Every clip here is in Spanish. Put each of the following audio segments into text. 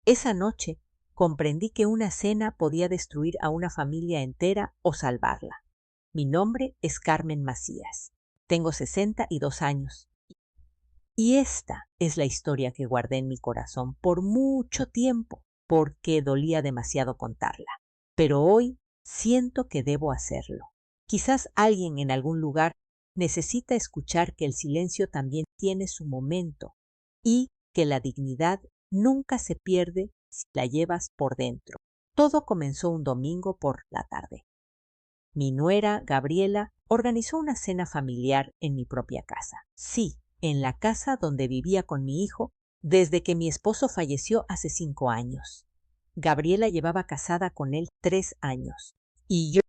Esa noche comprendí que una cena podía destruir a una familia entera o salvarla. Mi nombre es Carmen Macías. Tengo 62 años. Y esta es la historia que guardé en mi corazón por mucho tiempo, porque dolía demasiado contarla. Pero hoy siento que debo hacerlo. Quizás alguien en algún lugar necesita escuchar que el silencio también tiene su momento y que la dignidad nunca se pierde si la llevas por dentro. Todo comenzó un domingo por la tarde. Mi nuera, Gabriela, organizó una cena familiar en mi propia casa. Sí, en la casa donde vivía con mi hijo desde que mi esposo falleció hace 5 años. Gabriela llevaba casada con él 3 años y yo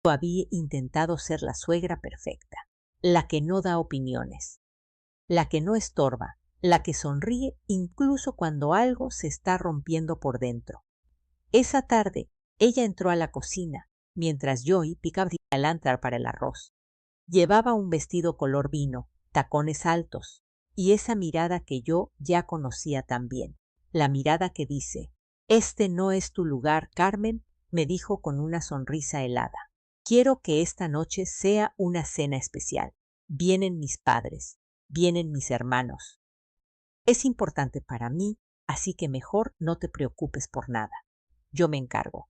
había intentado ser la suegra perfecta, la que no da opiniones, la que no estorba, la que sonríe incluso cuando algo se está rompiendo por dentro. Esa tarde, ella entró a la cocina mientras Joey picaba cilantro para el arroz. Llevaba un vestido color vino, tacones altos y esa mirada que yo ya conocía tan bien. La mirada que dice, «Este no es tu lugar, Carmen», me dijo con una sonrisa helada. «Quiero que esta noche sea una cena especial. Vienen mis padres, vienen mis hermanos. Es importante para mí, así que mejor no te preocupes por nada. Yo me encargo».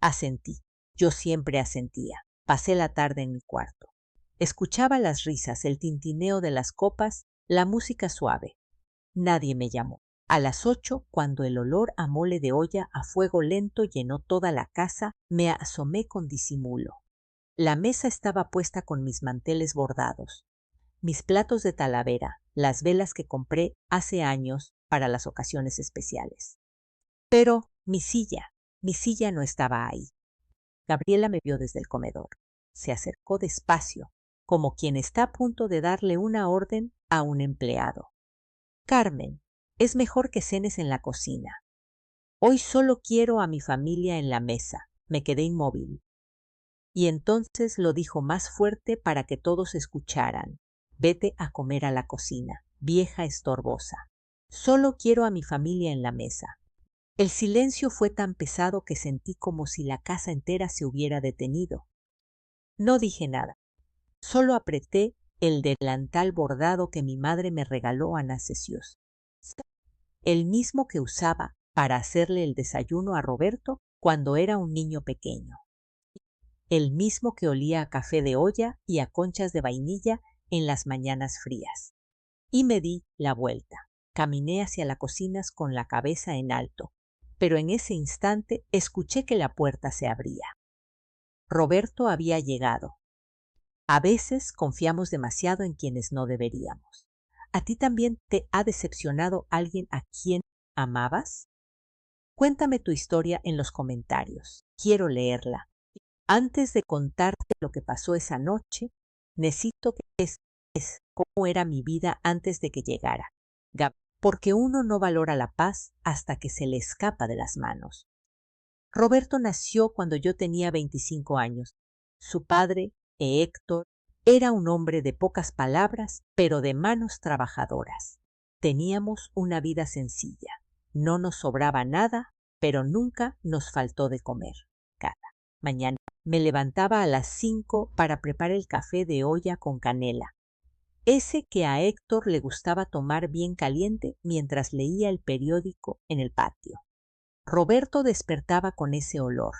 Asentí. Yo siempre asentía. Pasé la tarde en mi cuarto. Escuchaba las risas, el tintineo de las copas, la música suave. Nadie me llamó. A las 8, cuando el olor a mole de olla a fuego lento llenó toda la casa, me asomé con disimulo. La mesa estaba puesta con mis manteles bordados, mis platos de talavera, las velas que compré hace años para las ocasiones especiales. Pero mi silla no estaba ahí. Gabriela me vio desde el comedor. Se acercó despacio, como quien está a punto de darle una orden a un empleado. «Carmen, es mejor que cenes en la cocina. Hoy solo quiero a mi familia en la mesa». Me quedé inmóvil. Y entonces lo dijo más fuerte para que todos escucharan. «Vete a comer a la cocina, vieja estorbosa. Solo quiero a mi familia en la mesa». El silencio fue tan pesado que sentí como si la casa entera se hubiera detenido. No dije nada, solo apreté el delantal bordado que mi madre me regaló a Nacesios, el mismo que usaba para hacerle el desayuno a Roberto cuando era un niño pequeño, el mismo que olía a café de olla y a conchas de vainilla en las mañanas frías. Y me di la vuelta. Caminé hacia la cocina con la cabeza en alto, pero en ese instante escuché que la puerta se abría. Roberto había llegado. A veces confiamos demasiado en quienes no deberíamos. ¿A ti también te ha decepcionado alguien a quien amabas? Cuéntame tu historia en los comentarios. Quiero leerla. Antes de contarte lo que pasó esa noche, necesito que es cómo era mi vida antes de que llegara. Porque uno no valora la paz hasta que se le escapa de las manos. Roberto nació cuando yo tenía 25 años. Su padre, Héctor, era un hombre de pocas palabras, pero de manos trabajadoras. Teníamos una vida sencilla. No nos sobraba nada, pero nunca nos faltó de comer. Cada mañana me levantaba a las 5 para preparar el café de olla con canela, ese que a Héctor le gustaba tomar bien caliente mientras leía el periódico en el patio. Roberto despertaba con ese olor.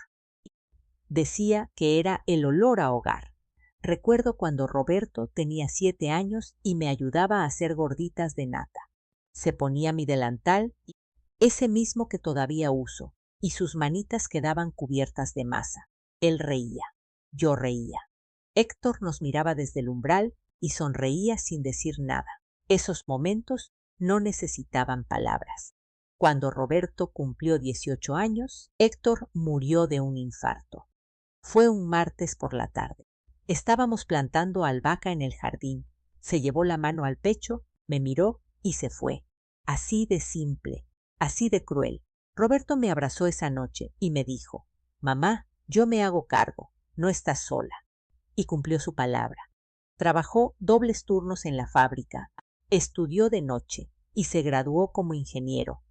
Decía que era el olor a hogar. Recuerdo cuando Roberto tenía 7 años y me ayudaba a hacer gorditas de nata. Se ponía mi delantal, ese mismo que todavía uso, y sus manitas quedaban cubiertas de masa. Él reía. Yo reía. Héctor nos miraba desde el umbral y sonreía sin decir nada. Esos momentos no necesitaban palabras. Cuando Roberto cumplió 18 años, Héctor murió de un infarto. Fue un martes por la tarde. Estábamos plantando albahaca en el jardín. Se llevó la mano al pecho, me miró y se fue. Así de simple, así de cruel. Roberto me abrazó esa noche y me dijo, «Mamá, yo me hago cargo, no estás sola». Y cumplió su palabra. Trabajó dobles turnos en la fábrica, estudió de noche y se graduó como ingeniero.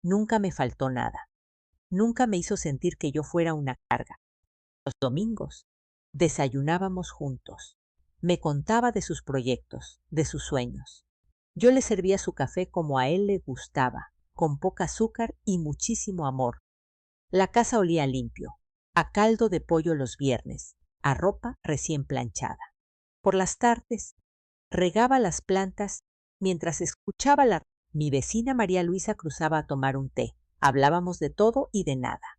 Nunca me faltó nada. Nunca me hizo sentir que yo fuera una carga. Los domingos desayunábamos juntos. Me contaba de sus proyectos, de sus sueños. Yo le servía su café como a él le gustaba, con poca azúcar y muchísimo amor. La casa olía limpio, a caldo de pollo los viernes, a ropa recién planchada. Por las tardes, regaba las plantas mientras escuchaba Mi vecina María Luisa cruzaba a tomar un té. Hablábamos de todo y de nada.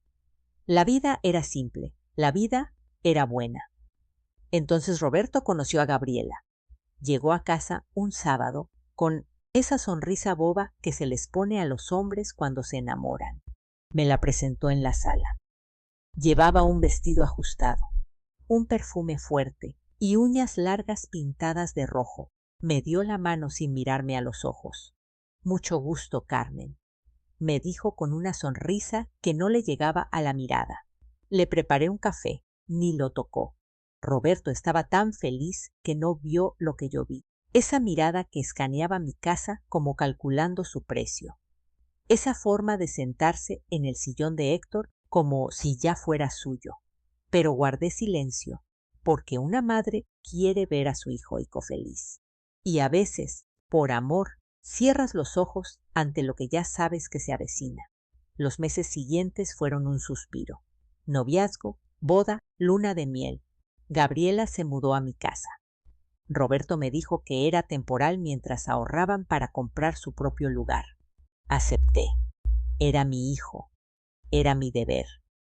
La vida era simple, la vida era buena. Entonces Roberto conoció a Gabriela. Llegó a casa un sábado con esa sonrisa boba que se les pone a los hombres cuando se enamoran. Me la presentó en la sala. Llevaba un vestido ajustado, un perfume fuerte y uñas largas pintadas de rojo. Me dio la mano sin mirarme a los ojos. Mucho gusto, Carmen, me dijo con una sonrisa que no le llegaba a la mirada. Le preparé un café, ni lo tocó. Roberto estaba tan feliz que no vio lo que yo vi. Esa mirada que escaneaba mi casa como calculando su precio. Esa forma de sentarse en el sillón de Héctor como si ya fuera suyo. Pero guardé silencio, porque una madre quiere ver a su hijo feliz. Y a veces, por amor, cierras los ojos ante lo que ya sabes que se avecina. Los meses siguientes fueron un suspiro. Noviazgo, boda, luna de miel. Gabriela se mudó a mi casa. Roberto me dijo que era temporal mientras ahorraban para comprar su propio lugar. Acepté. Era mi hijo. Era mi deber.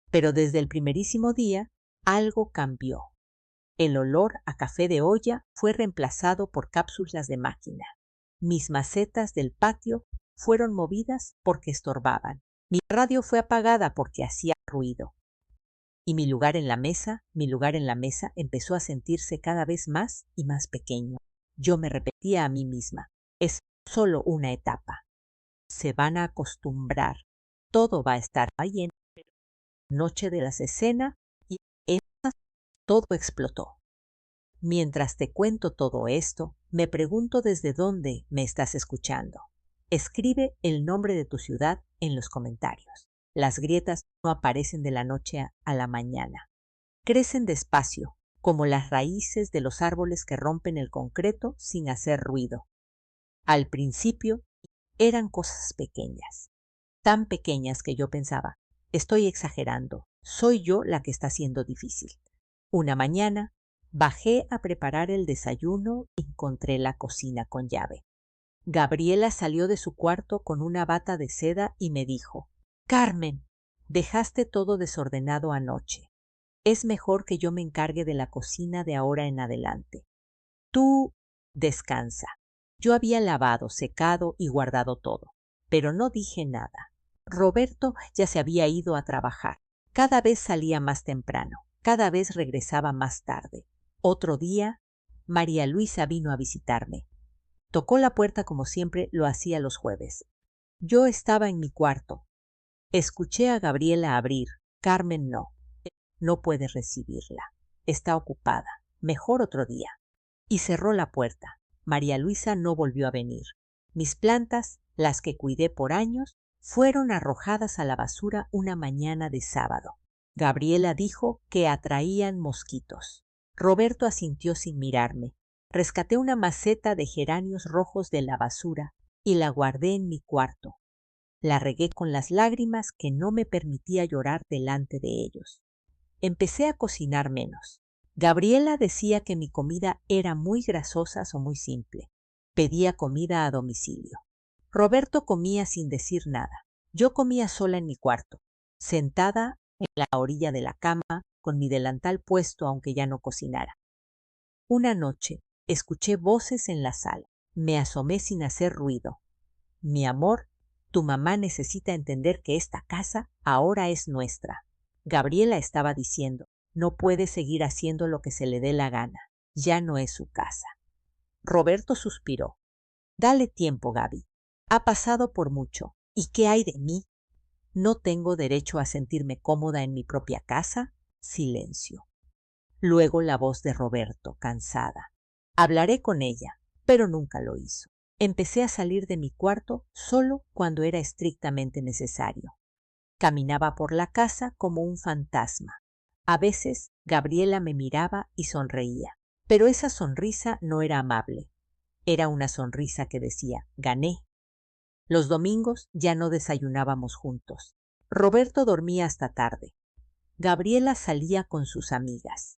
Pero desde el primerísimo día, algo cambió. El olor a café de olla fue reemplazado por cápsulas de máquina. Mis macetas del patio fueron movidas porque estorbaban. Mi radio fue apagada porque hacía ruido. Y mi lugar en la mesa empezó a sentirse cada vez más y más pequeño. Yo me repetía a mí misma, es solo una etapa. Se van a acostumbrar. Todo va a estar bien. Noche de la cecina y todo explotó. Mientras te cuento todo esto, me pregunto desde dónde me estás escuchando. Escribe el nombre de tu ciudad en los comentarios. Las grietas no aparecen de la noche a la mañana. Crecen despacio, como las raíces de los árboles que rompen el concreto sin hacer ruido. Al principio eran cosas pequeñas, tan pequeñas que yo pensaba, estoy exagerando, soy yo la que está siendo difícil. Una mañana, bajé a preparar el desayuno y encontré la cocina con llave. Gabriela salió de su cuarto con una bata de seda y me dijo, «Carmen, dejaste todo desordenado anoche. Es mejor que yo me encargue de la cocina de ahora en adelante. Tú descansa». Yo había lavado, secado y guardado todo, pero no dije nada. Roberto ya se había ido a trabajar. Cada vez salía más temprano, cada vez regresaba más tarde. Otro día, María Luisa vino a visitarme. Tocó la puerta como siempre lo hacía los jueves. Yo estaba en mi cuarto. Escuché a Gabriela abrir. Carmen no. No puede recibirla. Está ocupada. Mejor otro día. Y cerró la puerta. María Luisa no volvió a venir. Mis plantas, las que cuidé por años, fueron arrojadas a la basura una mañana de sábado. Gabriela dijo que atraían mosquitos. Roberto asintió sin mirarme. Rescaté una maceta de geranios rojos de la basura y la guardé en mi cuarto. La regué con las lágrimas que no me permitía llorar delante de ellos. Empecé a cocinar menos. Gabriela decía que mi comida era muy grasosa o muy simple. Pedía comida a domicilio. Roberto comía sin decir nada. Yo comía sola en mi cuarto, sentada en la orilla de la cama, con mi delantal puesto aunque ya no cocinara. Una noche escuché voces en la sala. Me asomé sin hacer ruido. Mi amor, tu mamá necesita entender que esta casa ahora es nuestra. Gabriela estaba diciendo, no puede seguir haciendo lo que se le dé la gana. Ya no es su casa. Roberto suspiró. Dale tiempo, Gaby. Ha pasado por mucho. ¿Y qué hay de mí? ¿No tengo derecho a sentirme cómoda en mi propia casa? Silencio. Luego la voz de Roberto, cansada. Hablaré con ella, pero nunca lo hizo. Empecé a salir de mi cuarto solo cuando era estrictamente necesario. Caminaba por la casa como un fantasma. A veces Gabriela me miraba y sonreía, pero esa sonrisa no era amable. Era una sonrisa que decía, gané. Los domingos ya no desayunábamos juntos. Roberto dormía hasta tarde. Gabriela salía con sus amigas.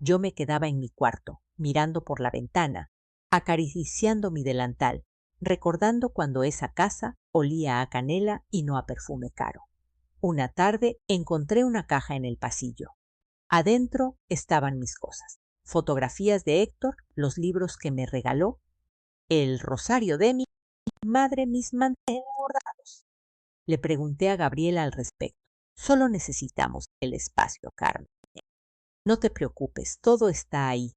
Yo me quedaba en mi cuarto, mirando por la ventana, acariciando mi delantal, recordando cuando esa casa olía a canela y no a perfume caro. Una tarde encontré una caja en el pasillo. Adentro estaban mis cosas, fotografías de Héctor, los libros que me regaló, el rosario de mi madre, mis manteles bordados. Le pregunté a Gabriela al respecto. Solo necesitamos el espacio, Carmen. No te preocupes, todo está ahí.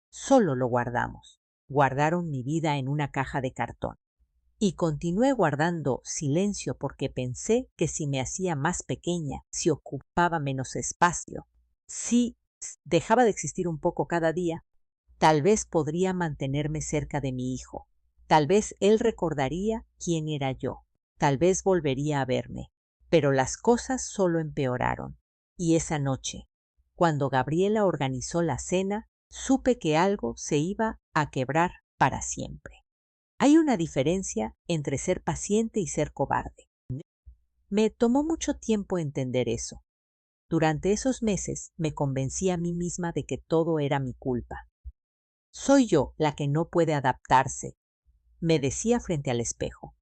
Solo lo guardamos. Guardaron mi vida en una caja de cartón. Y continué guardando silencio porque pensé que si me hacía más pequeña, si ocupaba menos espacio, si dejaba de existir un poco cada día, tal vez podría mantenerme cerca de mi hijo. Tal vez él recordaría quién era yo. Tal vez volvería a verme. Pero las cosas solo empeoraron. Y esa noche, cuando Gabriela organizó la cena, supe que algo se iba a quebrar para siempre. Hay una diferencia entre ser paciente y ser cobarde. Me tomó mucho tiempo entender eso. Durante esos meses me convencí a mí misma de que todo era mi culpa. Soy yo la que no puede adaptarse, me decía frente al espejo.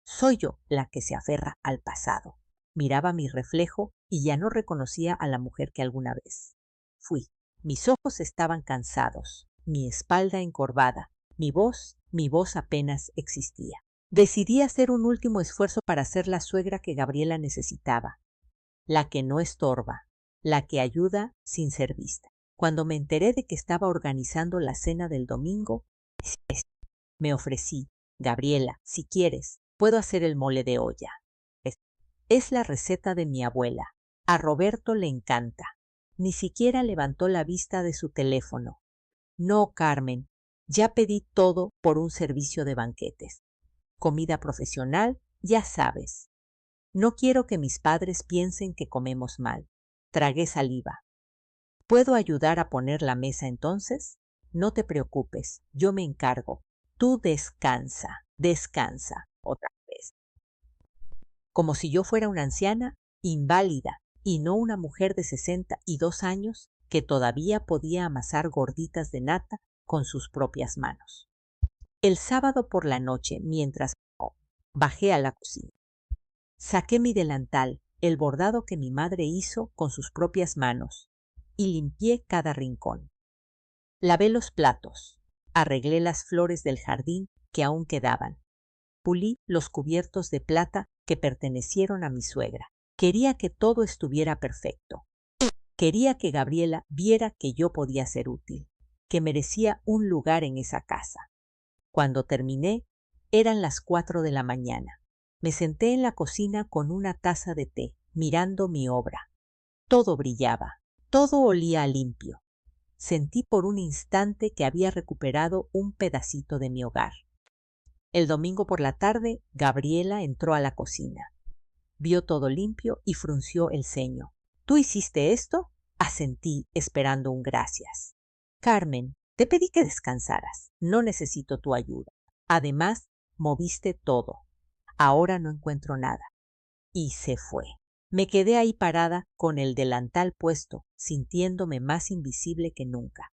Soy yo la que se aferra al pasado. Miraba mi reflejo y ya no reconocía a la mujer que alguna vez fui. Mis ojos estaban cansados, mi espalda encorvada, mi voz apenas existía. Decidí hacer un último esfuerzo para ser la suegra que Gabriela necesitaba, la que no estorba, la que ayuda sin ser vista. Cuando me enteré de que estaba organizando la cena del domingo, me ofrecí, Gabriela, si quieres, puedo hacer el mole de olla. Es la receta de mi abuela. A Roberto le encanta. Ni siquiera levantó la vista de su teléfono. No, Carmen, ya pedí todo por un servicio de banquetes. Comida profesional, ya sabes. No quiero que mis padres piensen que comemos mal. Tragué saliva. ¿Puedo ayudar a poner la mesa entonces? No te preocupes, yo me encargo. Tú descansa, descansa, otra vez. Como si yo fuera una anciana, inválida, y no una mujer de 62 años que todavía podía amasar gorditas de nata con sus propias manos. El sábado por la noche, mientras bajé a la cocina, saqué mi delantal, el bordado que mi madre hizo con sus propias manos, y limpié cada rincón. Lavé los platos, arreglé las flores del jardín que aún quedaban, pulí los cubiertos de plata que pertenecieron a mi suegra. Quería que todo estuviera perfecto. Quería que Gabriela viera que yo podía ser útil, que merecía un lugar en esa casa. Cuando terminé, eran las 4 de la mañana. Me senté en la cocina con una taza de té, mirando mi obra. Todo brillaba, todo olía a limpio. Sentí por un instante que había recuperado un pedacito de mi hogar. El domingo por la tarde, Gabriela entró a la cocina. Vio todo limpio y frunció el ceño. ¿Tú hiciste esto? Asentí, esperando un gracias. Carmen, te pedí que descansaras. No necesito tu ayuda. Además, moviste todo. Ahora no encuentro nada. Y se fue. Me quedé ahí parada con el delantal puesto, sintiéndome más invisible que nunca.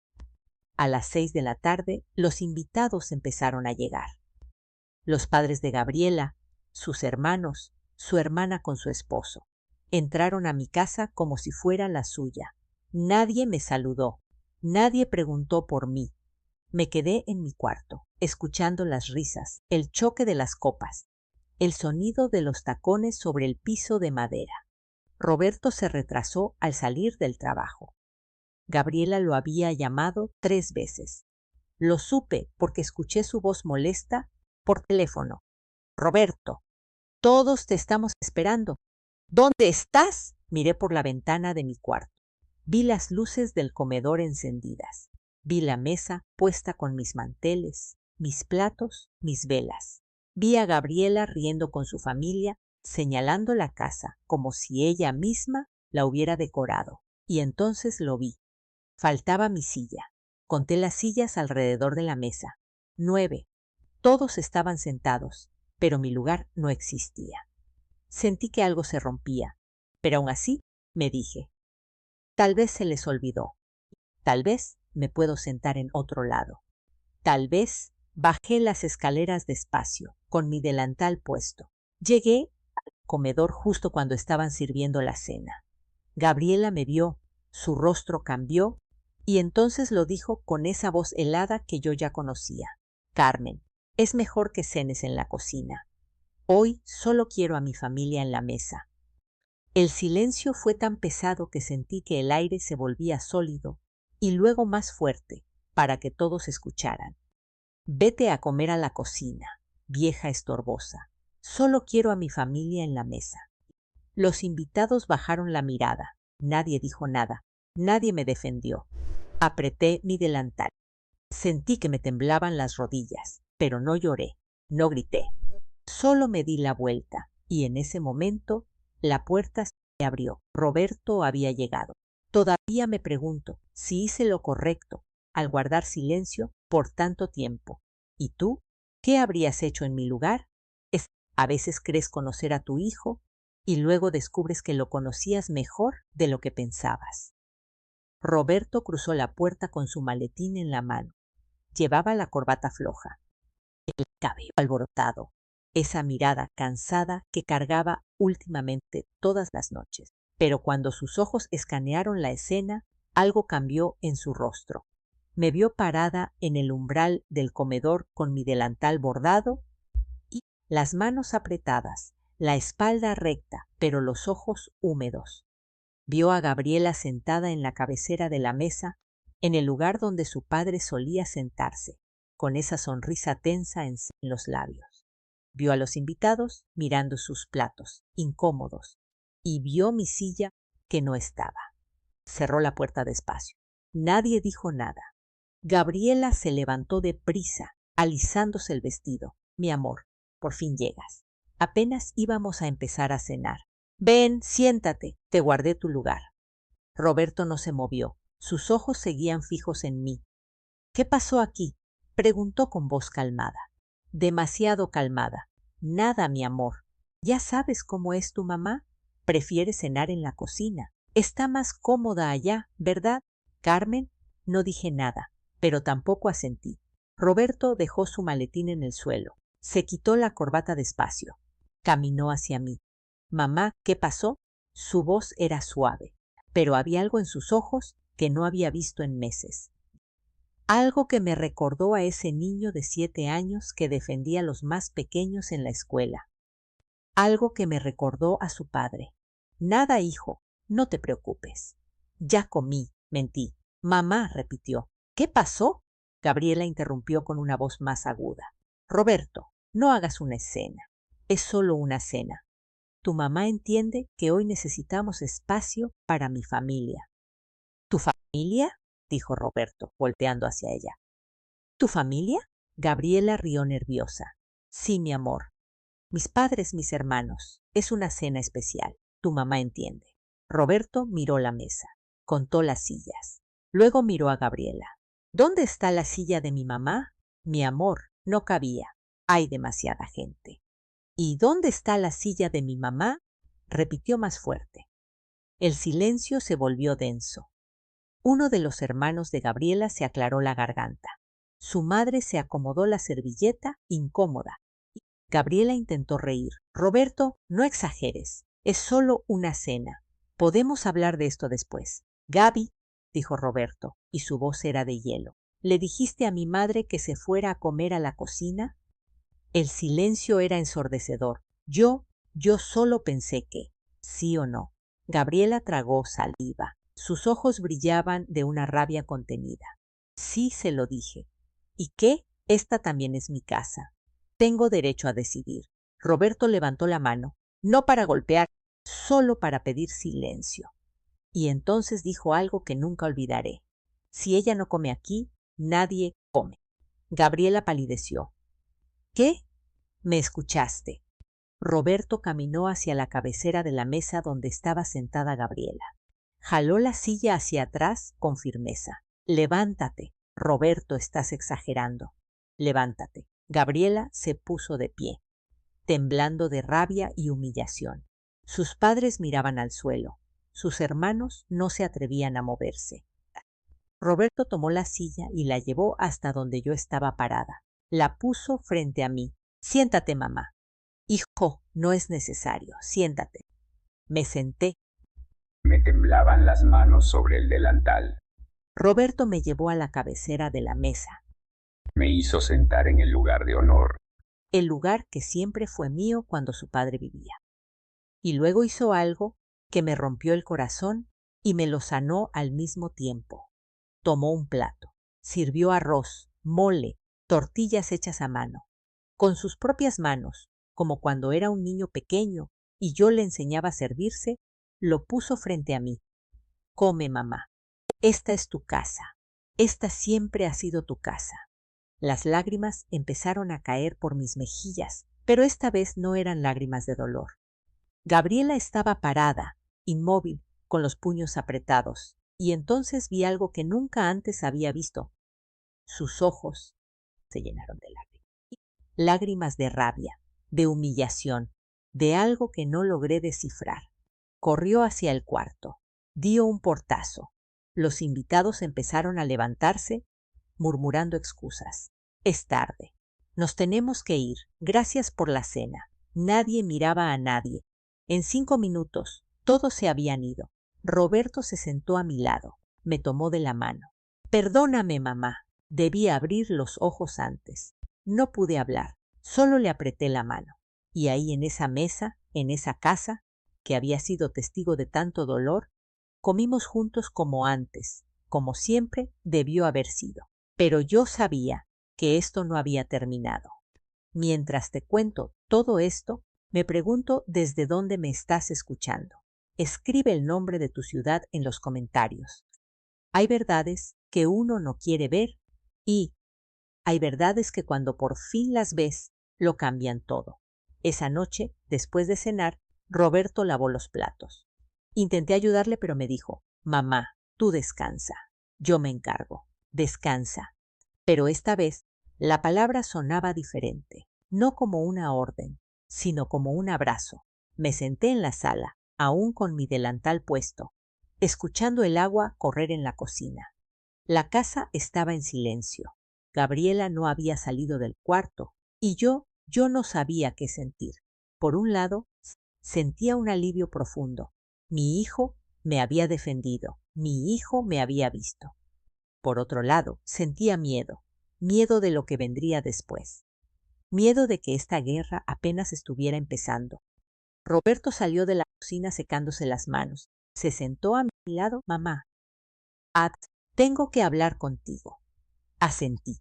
A las 6 de la tarde, los invitados empezaron a llegar. Los padres de Gabriela, sus hermanos, su hermana con su esposo. Entraron a mi casa como si fuera la suya. Nadie me saludó. Nadie preguntó por mí. Me quedé en mi cuarto, escuchando las risas, el choque de las copas, el sonido de los tacones sobre el piso de madera. Roberto se retrasó al salir del trabajo. Gabriela lo había llamado 3 veces. Lo supe porque escuché su voz molesta por teléfono. Roberto, todos te estamos esperando. ¿Dónde estás? Miré por la ventana de mi cuarto. Vi las luces del comedor encendidas. Vi la mesa puesta con mis manteles, mis platos, mis velas. Vi a Gabriela riendo con su familia, señalando la casa como si ella misma la hubiera decorado. Y entonces lo vi. Faltaba mi silla. Conté las sillas alrededor de la mesa. 9. Todos estaban sentados, pero mi lugar no existía. Sentí que algo se rompía, pero aún así me dije, tal vez se les olvidó, tal vez me puedo sentar en otro lado. Tal vez bajé las escaleras despacio, con mi delantal puesto. Llegué al comedor justo cuando estaban sirviendo la cena. Gabriela me vio, su rostro cambió, y entonces lo dijo con esa voz helada que yo ya conocía. Carmen, es mejor que cenes en la cocina. Hoy solo quiero a mi familia en la mesa. El silencio fue tan pesado que sentí que el aire se volvía sólido y luego más fuerte para que todos escucharan. Vete a comer a la cocina, vieja estorbosa. Solo quiero a mi familia en la mesa. Los invitados bajaron la mirada. Nadie dijo nada. Nadie me defendió. Apreté mi delantal. Sentí que me temblaban las rodillas, pero no lloré, no grité. Solo me di la vuelta y en ese momento la puerta se abrió. Roberto había llegado. Todavía me pregunto si hice lo correcto al guardar silencio por tanto tiempo. ¿Y tú? ¿Qué habrías hecho en mi lugar? A veces crees conocer a tu hijo y luego descubres que lo conocías mejor de lo que pensabas. Roberto cruzó la puerta con su maletín en la mano. Llevaba la corbata floja, el cabello alborotado, esa mirada cansada que cargaba últimamente todas las noches. Pero cuando sus ojos escanearon la escena, algo cambió en su rostro. Me vio parada en el umbral del comedor con mi delantal bordado y las manos apretadas, la espalda recta, pero los ojos húmedos. Vio a Gabriela sentada en la cabecera de la mesa, en el lugar donde su padre solía sentarse, con esa sonrisa tensa en los labios. Vio a los invitados mirando sus platos, incómodos, y vio mi silla que no estaba. Cerró la puerta despacio. Nadie dijo nada. Gabriela se levantó deprisa, alisándose el vestido. Mi amor, por fin llegas. Apenas íbamos a empezar a cenar. Ven, siéntate, te guardé tu lugar. Roberto no se movió. Sus ojos seguían fijos en mí. ¿Qué pasó aquí? Preguntó con voz calmada. Demasiado calmada. Nada, mi amor. ¿Ya sabes cómo es tu mamá? Prefiere cenar en la cocina. Está más cómoda allá, ¿verdad? Carmen, no dije nada, pero tampoco asentí. Roberto dejó su maletín en el suelo. Se quitó la corbata despacio. Caminó hacia mí. Mamá, ¿qué pasó? Su voz era suave, pero había algo en sus ojos que no había visto en meses. Algo que me recordó a ese niño de 7 años que defendía a los más pequeños en la escuela. Algo que me recordó a su padre. Nada, hijo, no te preocupes. Ya comí, mentí. Mamá, repitió. ¿Qué pasó? Gabriela interrumpió con una voz más aguda. Roberto, no hagas una escena. Es solo una cena. Tu mamá entiende que hoy necesitamos espacio para mi familia. ¿Tu familia? Dijo Roberto, volteando hacia ella. ¿Tu familia? Gabriela rió nerviosa. Sí, mi amor. Mis padres, mis hermanos. Es una cena especial. Tu mamá entiende. Roberto miró la mesa. Contó las sillas. Luego miró a Gabriela. ¿Dónde está la silla de mi mamá? Mi amor, no cabía. Hay demasiada gente. ¿Y dónde está la silla de mi mamá? Repitió más fuerte. El silencio se volvió denso. Uno de los hermanos de Gabriela se aclaró la garganta. Su madre se acomodó la servilleta, incómoda. Gabriela intentó reír. Roberto, no exageres. Es solo una cena. Podemos hablar de esto después. Gaby, dijo Roberto, y su voz era de hielo. ¿Le dijiste a mi madre que se fuera a comer a la cocina? El silencio era ensordecedor. Yo solo pensé que, sí o no. Gabriela tragó saliva. Sus ojos brillaban de una rabia contenida. Sí, se lo dije. ¿Y qué? Esta también es mi casa. Tengo derecho a decidir. Roberto levantó la mano, no para golpear, solo para pedir silencio. Y entonces dijo algo que nunca olvidaré. Si ella no come aquí, nadie come. Gabriela palideció. ¿Qué? ¿Me escuchaste? Roberto caminó hacia la cabecera de la mesa donde estaba sentada Gabriela. Jaló la silla hacia atrás con firmeza. Levántate. Roberto, estás exagerando. Levántate. Gabriela se puso de pie, temblando de rabia y humillación. Sus padres miraban al suelo. Sus hermanos no se atrevían a moverse. Roberto tomó la silla y la llevó hasta donde yo estaba parada. La puso frente a mí. Siéntate, mamá. Hijo, no es necesario. Siéntate. Me senté. Me temblaban las manos sobre el delantal. Roberto me llevó a la cabecera de la mesa, Me hizo sentar en el lugar de honor. el lugar que siempre fue mío cuando su padre vivía. Y luego hizo algo que me rompió el corazón y me lo sanó al mismo tiempo. Tomó un plato, sirvió arroz, mole, tortillas hechas a mano, con sus propias manos, como cuando era un niño pequeño y yo le enseñaba a servirse, lo puso frente a mí. Come, mamá. Esta es tu casa. Esta siempre ha sido tu casa. Las lágrimas empezaron a caer por mis mejillas, pero esta vez no eran lágrimas de dolor. Gabriela estaba parada, inmóvil, con los puños apretados, y entonces vi algo que nunca antes había visto. Sus ojos se llenaron de lágrimas. Lágrimas de rabia, de humillación, de algo que no logré descifrar. Corrió hacia el cuarto, dio un portazo. Los invitados empezaron a levantarse, murmurando excusas. Es tarde. Nos tenemos que ir. Gracias por la cena. Nadie miraba a nadie. En 5 minutos, todos se habían ido. Roberto se sentó a mi lado. Me tomó de la mano. Perdóname, mamá. Debí abrir los ojos antes. No pude hablar. Solo le apreté la mano. Y ahí en esa mesa, en esa casa, que había sido testigo de tanto dolor, comimos juntos como antes, como siempre debió haber sido. Pero yo sabía que esto no había terminado. Mientras te cuento todo esto, me pregunto desde dónde me estás escuchando. Escribe el nombre de tu ciudad en los comentarios. Hay verdades que uno no quiere ver y hay verdades que cuando por fin las ves, lo cambian todo. Esa noche, después de cenar, Roberto lavó los platos. Intenté ayudarle, pero me dijo, mamá, tú descansa. Yo me encargo. Descansa. Pero esta vez, la palabra sonaba diferente, no como una orden, sino como un abrazo. Me senté en la sala, aún con mi delantal puesto, escuchando el agua correr en la cocina. La casa estaba en silencio. Gabriela no había salido del cuarto y yo no sabía qué sentir. Por un lado, sentía un alivio profundo. Mi hijo me había defendido, mi hijo me había visto. Por otro lado, sentía miedo, miedo de lo que vendría después. Miedo de que esta guerra apenas estuviera empezando. Roberto salió de la cocina secándose las manos. Se sentó a mi lado. Mamá, tengo que hablar contigo. Asentí.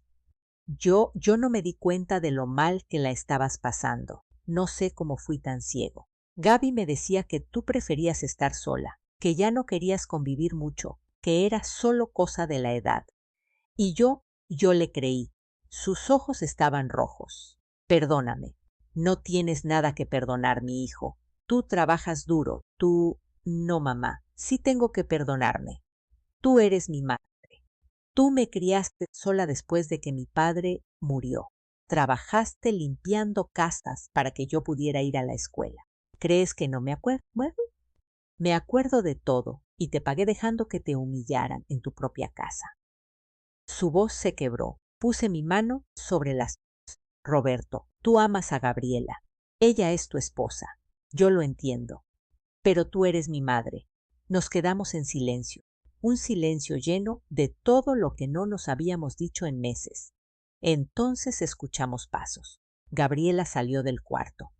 Yo no me di cuenta de lo mal que la estabas pasando. No sé cómo fui tan ciego. Gaby me decía que tú preferías estar sola, que ya no querías convivir mucho, que era solo cosa de la edad. Y yo le creí. Sus ojos estaban rojos. Perdóname. No tienes nada que perdonar, mi hijo. Tú trabajas duro. Tú... No, mamá. Sí tengo que perdonarme. Tú eres mi madre. Tú me criaste sola después de que mi padre murió. Trabajaste limpiando casas para que yo pudiera ir a la escuela. ¿Crees que no me acuerdo? Bueno, me acuerdo de todo y te pagué dejando que te humillaran en tu propia casa. Su voz se quebró. Puse mi mano sobre las... Roberto, tú amas a Gabriela. Ella es tu esposa. Yo lo entiendo. Pero tú eres mi madre. Nos quedamos en silencio. Un silencio lleno de todo lo que no nos habíamos dicho en meses. Entonces escuchamos pasos. Gabriela salió del cuarto.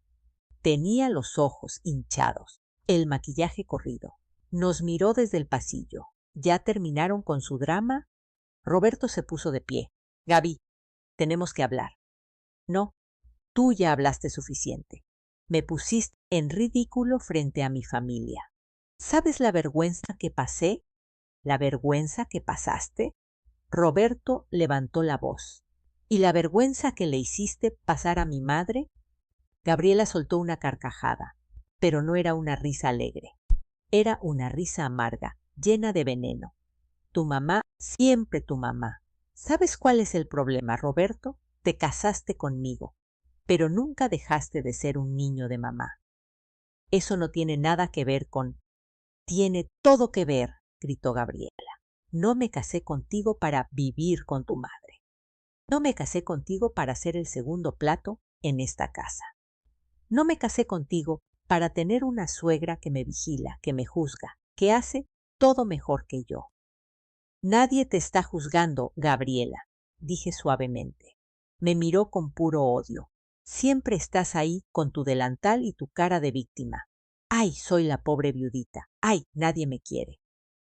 Tenía los ojos hinchados, el maquillaje corrido. Nos miró desde el pasillo. ¿Ya terminaron con su drama? Roberto se puso de pie. Gaby, tenemos que hablar. No, tú ya hablaste suficiente. Me pusiste en ridículo frente a mi familia. ¿Sabes la vergüenza que pasé? ¿La vergüenza que pasaste? Roberto levantó la voz. ¿Y la vergüenza que le hiciste pasar a mi madre? Gabriela soltó una carcajada, pero no era una risa alegre. Era una risa amarga, llena de veneno. Tu mamá, siempre tu mamá. ¿Sabes cuál es el problema, Roberto? Te casaste conmigo, pero nunca dejaste de ser un niño de mamá. Eso no tiene nada que ver con... Tiene todo que ver, gritó Gabriela. No me casé contigo para vivir con tu madre. No me casé contigo para ser el segundo plato en esta casa. No me casé contigo para tener una suegra que me vigila, que me juzga, que hace todo mejor que yo. Nadie te está juzgando, Gabriela, dije suavemente. Me miró con puro odio. Siempre estás ahí con tu delantal y tu cara de víctima. ¡Ay, soy la pobre viudita! ¡Ay, nadie me quiere!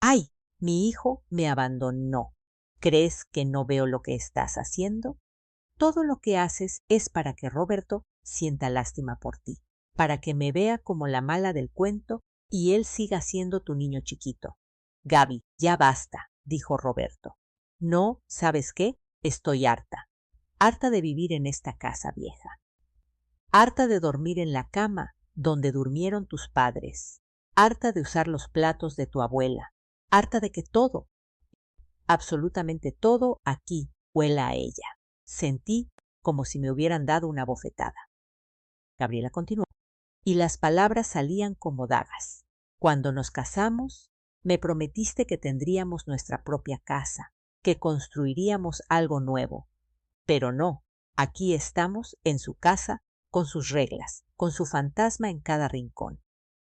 ¡Ay, mi hijo me abandonó! ¿Crees que no veo lo que estás haciendo? Todo lo que haces es para que Roberto sienta lástima por ti, para que me vea como la mala del cuento y él siga siendo tu niño chiquito. Gaby, ya basta, dijo Roberto. No, ¿sabes qué? Estoy harta. Harta de vivir en esta casa vieja. Harta de dormir en la cama donde durmieron tus padres. Harta de usar los platos de tu abuela. Harta de que todo, absolutamente todo aquí huela a ella. Sentí como si me hubieran dado una bofetada. Gabriela continuó. Y las palabras salían como dagas. Cuando nos casamos, me prometiste que tendríamos nuestra propia casa, que construiríamos algo nuevo. Pero no, aquí estamos en su casa, con sus reglas, con su fantasma en cada rincón.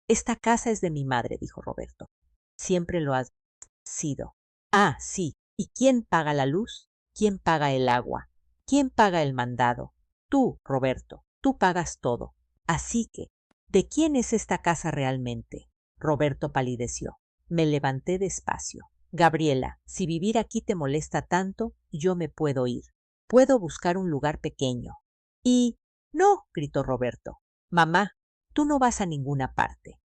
Esta casa es de mi madre, dijo Roberto. Siempre lo ha sido. Ah, sí. ¿Y quién paga la luz? ¿Quién paga el agua? ¿Quién paga el mandado? Tú, Roberto, tú pagas todo. Así que, ¿de quién es esta casa realmente? Roberto palideció. Me levanté despacio. Gabriela, si vivir aquí te molesta tanto, yo me puedo ir. Puedo buscar un lugar pequeño. Y... No, gritó Roberto. Mamá, tú no vas a ninguna parte.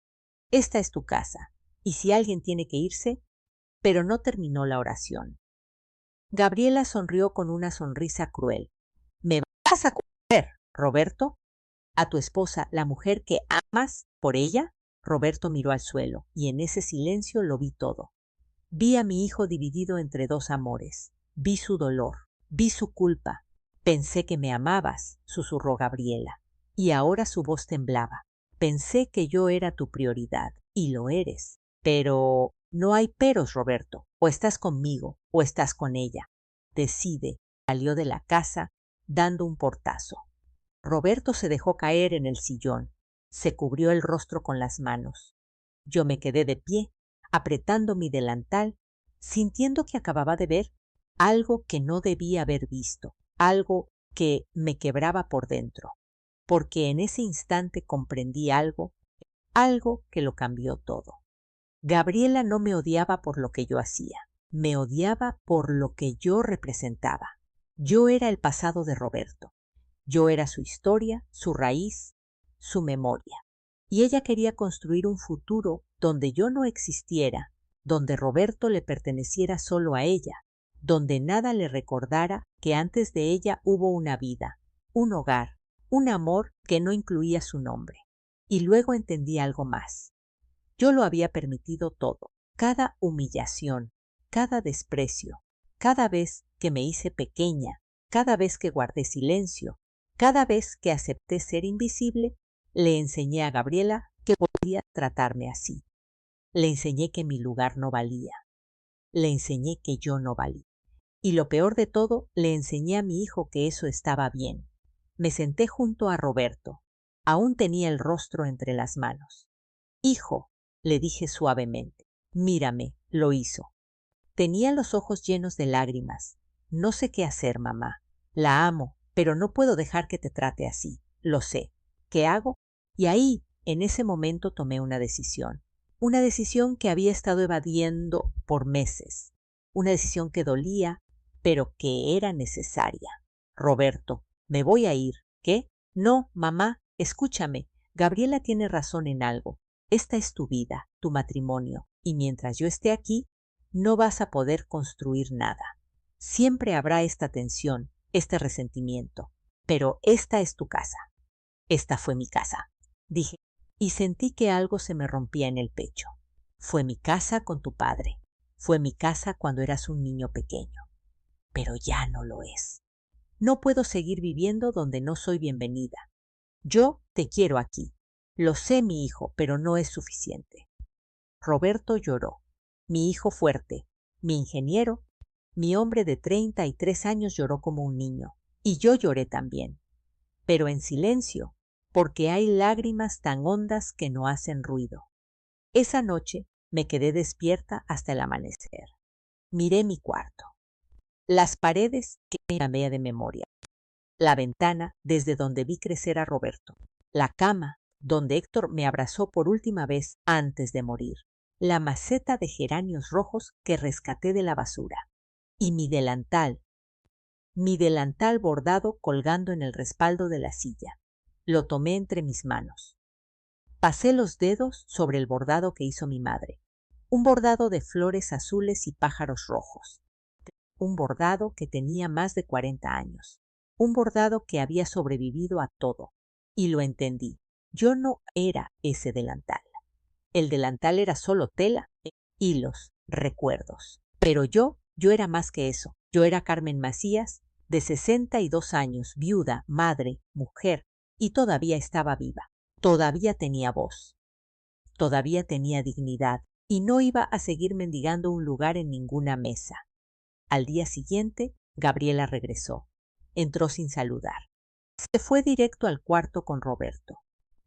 Esta es tu casa, y si alguien tiene que irse... Pero no terminó la oración. Gabriela sonrió con una sonrisa cruel. ¿Me vas a coger, Roberto? ¿A tu esposa, la mujer que amas, por ella? Roberto miró al suelo, y en ese silencio lo vi todo. Vi a mi hijo dividido entre dos amores. Vi su dolor, vi su culpa. Pensé que me amabas, susurró Gabriela, y ahora su voz temblaba. Pensé que yo era tu prioridad, y lo eres. Pero no hay peros, Roberto. O estás conmigo, o estás con ella. Decide. Salió de la casa, dando un portazo. Roberto se dejó caer en el sillón. Se cubrió el rostro con las manos. Yo me quedé de pie, apretando mi delantal, sintiendo que acababa de ver algo que no debía haber visto, algo que me quebraba por dentro, porque en ese instante comprendí algo que lo cambió todo. Gabriela no me odiaba por lo que yo hacía, me odiaba por lo que yo representaba. Yo era el pasado de Roberto, yo era su historia, su raíz, su memoria. Y ella quería construir un futuro donde yo no existiera, donde Roberto le perteneciera solo a ella, donde nada le recordara que antes de ella hubo una vida, un hogar, un amor que no incluía su nombre. Y luego entendí algo más. Yo lo había permitido todo, cada humillación, cada desprecio, cada vez que me hice pequeña, cada vez que guardé silencio, cada vez que acepté ser invisible, le enseñé a Gabriela que podía tratarme así. Le enseñé que mi lugar no valía. Le enseñé que yo no valía. Y lo peor de todo, le enseñé a mi hijo que eso estaba bien. Me senté junto a Roberto. Aún tenía el rostro entre las manos. Hijo, le dije suavemente, mírame, lo hizo. Tenía los ojos llenos de lágrimas. No sé qué hacer, mamá. La amo, pero no puedo dejar que te trate así. Lo sé. ¿Qué hago? Y ahí, en ese momento, tomé una decisión. Una decisión que había estado evadiendo por meses. Una decisión que dolía, pero que era necesaria. Roberto, me voy a ir. ¿Qué? No, mamá, escúchame. Gabriela tiene razón en algo. Esta es tu vida, tu matrimonio, y mientras yo esté aquí, no vas a poder construir nada. Siempre habrá esta tensión, este resentimiento. Pero esta es tu casa. Esta fue mi casa, dije, y sentí que algo se me rompía en el pecho. Fue mi casa con tu padre. Fue mi casa cuando eras un niño pequeño. Pero ya no lo es. No puedo seguir viviendo donde no soy bienvenida. Yo te quiero aquí. Lo sé, mi hijo, pero no es suficiente. Roberto lloró. Mi hijo fuerte, mi ingeniero, mi hombre de 33 años lloró como un niño. Y yo lloré también. Pero en silencio, porque hay lágrimas tan hondas que no hacen ruido. Esa noche me quedé despierta hasta el amanecer. Miré mi cuarto. Las paredes que me llamé de memoria. La ventana desde donde vi crecer a Roberto. La cama donde Héctor me abrazó por última vez antes de morir. La maceta de geranios rojos que rescaté de la basura. Y mi delantal bordado colgando en el respaldo de la silla. Lo tomé entre mis manos. Pasé los dedos sobre el bordado que hizo mi madre. Un bordado de flores azules y pájaros rojos. Un bordado que tenía más de 40 años. Un bordado que había sobrevivido a todo. Y lo entendí. Yo no era ese delantal. El delantal era solo tela, hilos, recuerdos. Pero yo era más que eso. Yo era Carmen Macías, de 62 años, viuda, madre, mujer, y todavía estaba viva. Todavía tenía voz. Todavía tenía dignidad, y no iba a seguir mendigando un lugar en ninguna mesa. Al día siguiente, Gabriela regresó. Entró sin saludar. Se fue directo al cuarto con Roberto.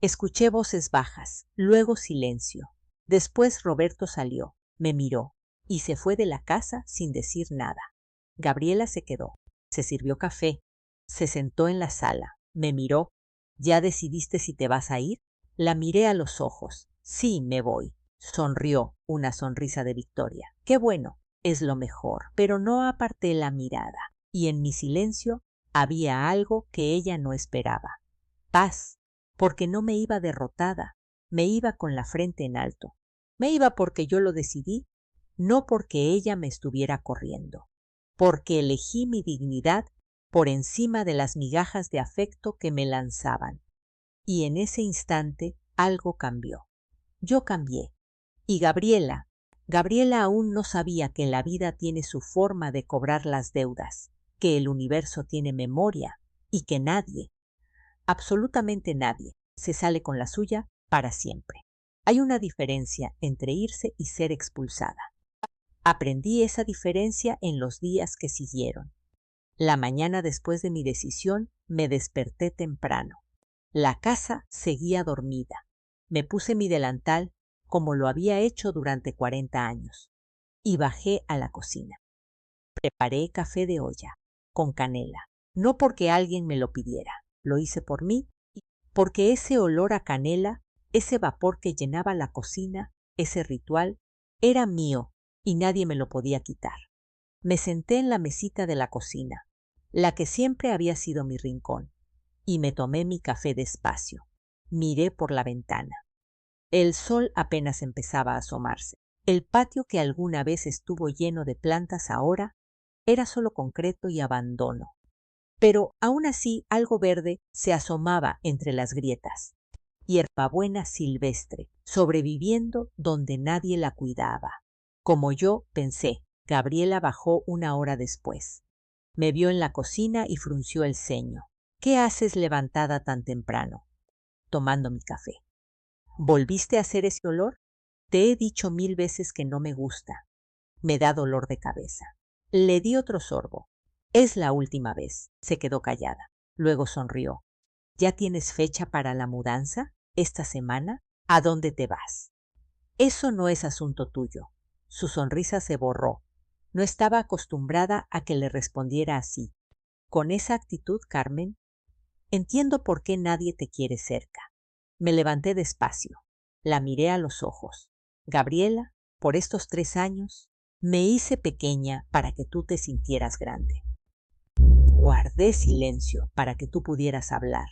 Escuché voces bajas, luego silencio. Después Roberto salió, me miró y se fue de la casa sin decir nada. Gabriela se quedó, se sirvió café, se sentó en la sala, me miró. ¿Ya decidiste si te vas a ir? La miré a los ojos. Sí, me voy. Sonrió, una sonrisa de victoria. Qué bueno, es lo mejor, pero no aparté la mirada. Y en mi silencio había algo que ella no esperaba. Paz, porque no me iba derrotada, me iba con la frente en alto. Me iba porque yo lo decidí, no porque ella me estuviera corriendo. Porque elegí mi dignidad por encima de las migajas de afecto que me lanzaban. Y en ese instante algo cambió. Yo cambié. Y Gabriela aún no sabía que la vida tiene su forma de cobrar las deudas, que el universo tiene memoria y que nadie, absolutamente nadie, se sale con la suya para siempre. Hay una diferencia entre irse y ser expulsada. Aprendí esa diferencia en los días que siguieron. La mañana después de mi decisión me desperté temprano. La casa seguía dormida. Me puse mi delantal como lo había hecho durante 40 años y bajé a la cocina. Preparé café de olla con canela, no porque alguien me lo pidiera, lo hice por mí, porque ese olor a canela, ese vapor que llenaba la cocina, ese ritual, era mío y nadie me lo podía quitar. Me senté en la mesita de la cocina, la que siempre había sido mi rincón, y me tomé mi café despacio. Miré por la ventana. El sol apenas empezaba a asomarse. El patio que alguna vez estuvo lleno de plantas ahora era solo concreto y abandono. Pero aún así algo verde se asomaba entre las grietas. Hierbabuena silvestre, sobreviviendo donde nadie la cuidaba. Como yo pensé, Gabriela bajó una hora después. Me vio en la cocina y frunció el ceño. ¿Qué haces levantada tan temprano? Tomando mi café. ¿Volviste a hacer ese olor? Te he dicho 1000 veces que no me gusta. Me da dolor de cabeza. Le di otro sorbo. Es la última vez. Se quedó callada. Luego sonrió. ¿Ya tienes fecha para la mudanza? ¿Esta semana? ¿A dónde te vas? Eso no es asunto tuyo. Su sonrisa se borró. No estaba acostumbrada a que le respondiera así. Con esa actitud, Carmen, entiendo por qué nadie te quiere cerca. Me levanté despacio. La miré a los ojos. Gabriela, por estos 3 años, me hice pequeña para que tú te sintieras grande. Guardé silencio para que tú pudieras hablar.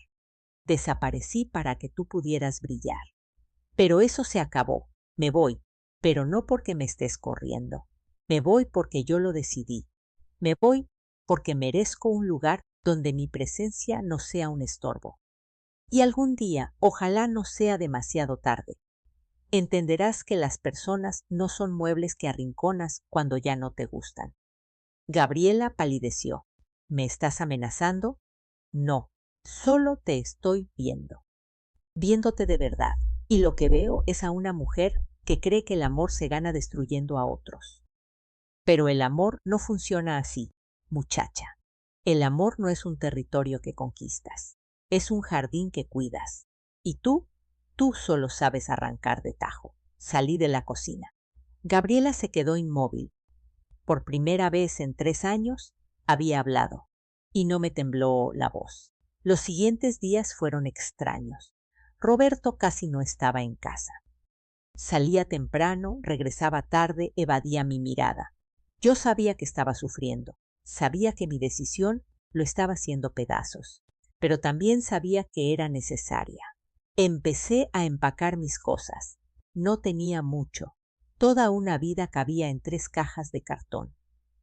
Desaparecí para que tú pudieras brillar. Pero eso se acabó. Me voy, pero no porque me estés corriendo. Me voy porque yo lo decidí. Me voy porque merezco un lugar donde mi presencia no sea un estorbo. Y algún día, ojalá no sea demasiado tarde, entenderás que las personas no son muebles que arrinconas cuando ya no te gustan. Gabriela palideció. ¿Me estás amenazando? No, solo te estoy viendo. Viéndote de verdad. Y lo que veo es a una mujer que cree que el amor se gana destruyendo a otros. Pero el amor no funciona así, muchacha. El amor no es un territorio que conquistas, es un jardín que cuidas. Y tú solo sabes arrancar de tajo. Salí de la cocina. Gabriela se quedó inmóvil. Por primera vez en 3 años había hablado, y no me tembló la voz. Los siguientes días fueron extraños. Roberto casi no estaba en casa. Salía temprano, regresaba tarde, evadía mi mirada. Yo sabía que estaba sufriendo, sabía que mi decisión lo estaba haciendo pedazos, pero también sabía que era necesaria. Empecé a empacar mis cosas. No tenía mucho. Toda una vida cabía en 3 cajas de cartón.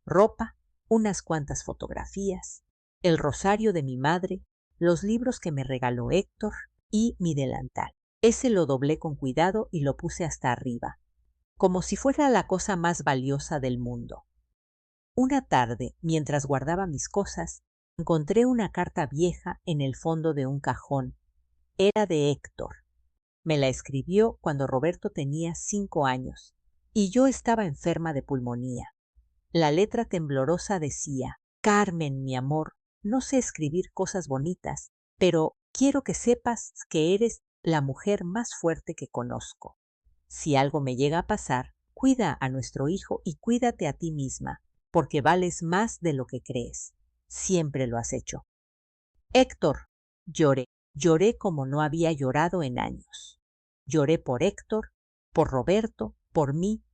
Ropa, unas cuantas fotografías, el rosario de mi madre, los libros que me regaló Héctor y mi delantal. Ese lo doblé con cuidado y lo puse hasta arriba, como si fuera la cosa más valiosa del mundo. Una tarde, mientras guardaba mis cosas, encontré una carta vieja en el fondo de un cajón. Era de Héctor. Me la escribió cuando Roberto tenía 5 años y yo estaba enferma de pulmonía. La letra temblorosa decía: Carmen, mi amor, no sé escribir cosas bonitas, pero quiero que sepas que eres la mujer más fuerte que conozco. Si algo me llega a pasar, cuida a nuestro hijo y cuídate a ti misma, porque vales más de lo que crees. Siempre lo has hecho. Héctor, lloré. Lloré como no había llorado en años. Lloré por Héctor, por Roberto, por mí.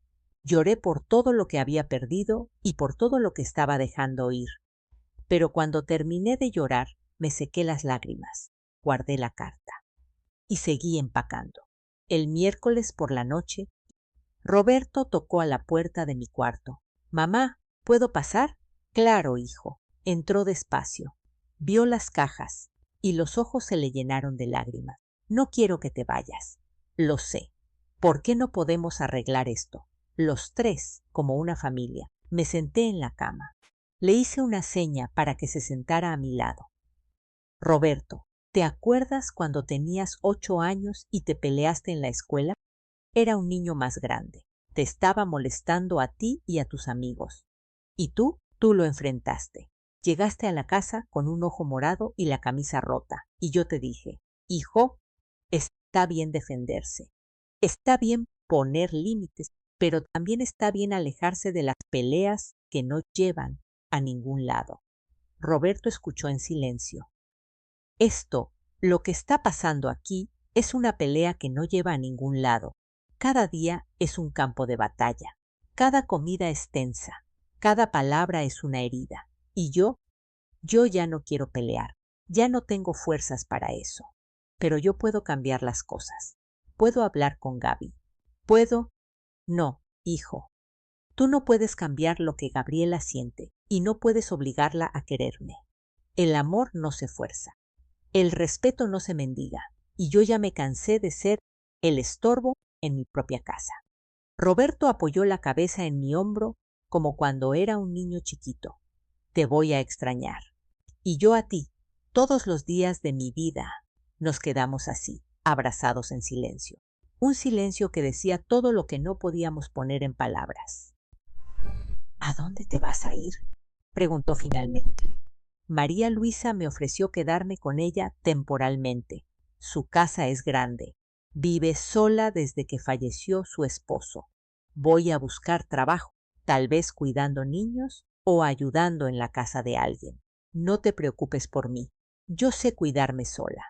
Lloré por todo lo que había perdido y por todo lo que estaba dejando ir. Pero cuando terminé de llorar, me sequé las lágrimas, guardé la carta y seguí empacando. El miércoles por la noche, Roberto tocó a la puerta de mi cuarto. «Mamá, ¿puedo pasar?» «Claro, hijo». Entró despacio, vio las cajas y los ojos se le llenaron de lágrimas. «No quiero que te vayas». «Lo sé. ¿Por qué no podemos arreglar esto? Los 3, como una familia». Me senté en la cama. Le hice una seña para que se sentara a mi lado. «Roberto, ¿te acuerdas cuando tenías 8 años y te peleaste en la escuela? Era un niño más grande. Te estaba molestando a ti y a tus amigos. Y tú lo enfrentaste. Llegaste a la casa con un ojo morado y la camisa rota. Y yo te dije: hijo, está bien defenderse. Está bien poner límites, pero también está bien alejarse de las peleas que no llevan a ningún lado». Roberto escuchó en silencio. Lo que está pasando aquí, es una pelea que no lleva a ningún lado. Cada día es un campo de batalla. Cada comida es tensa. Cada palabra es una herida. Y yo ya no quiero pelear. Ya no tengo fuerzas para eso. Pero yo puedo cambiar las cosas. Puedo hablar con Gaby. Puedo... No, hijo. Tú no puedes cambiar lo que Gabriela siente y no puedes obligarla a quererme. El amor no se fuerza. El respeto no se mendiga. Y yo ya me cansé de ser el estorbo en mi propia casa. Roberto apoyó la cabeza en mi hombro como cuando era un niño chiquito. Te voy a extrañar. Y yo a ti, todos los días de mi vida. Nos quedamos así, abrazados en silencio. Un silencio que decía todo lo que no podíamos poner en palabras. ¿A dónde te vas a ir?, preguntó finalmente. María Luisa me ofreció quedarme con ella temporalmente. Su casa es grande. Vive sola desde que falleció su esposo. Voy a buscar trabajo, tal vez cuidando niños o ayudando en la casa de alguien. No te preocupes por mí. Yo sé cuidarme sola.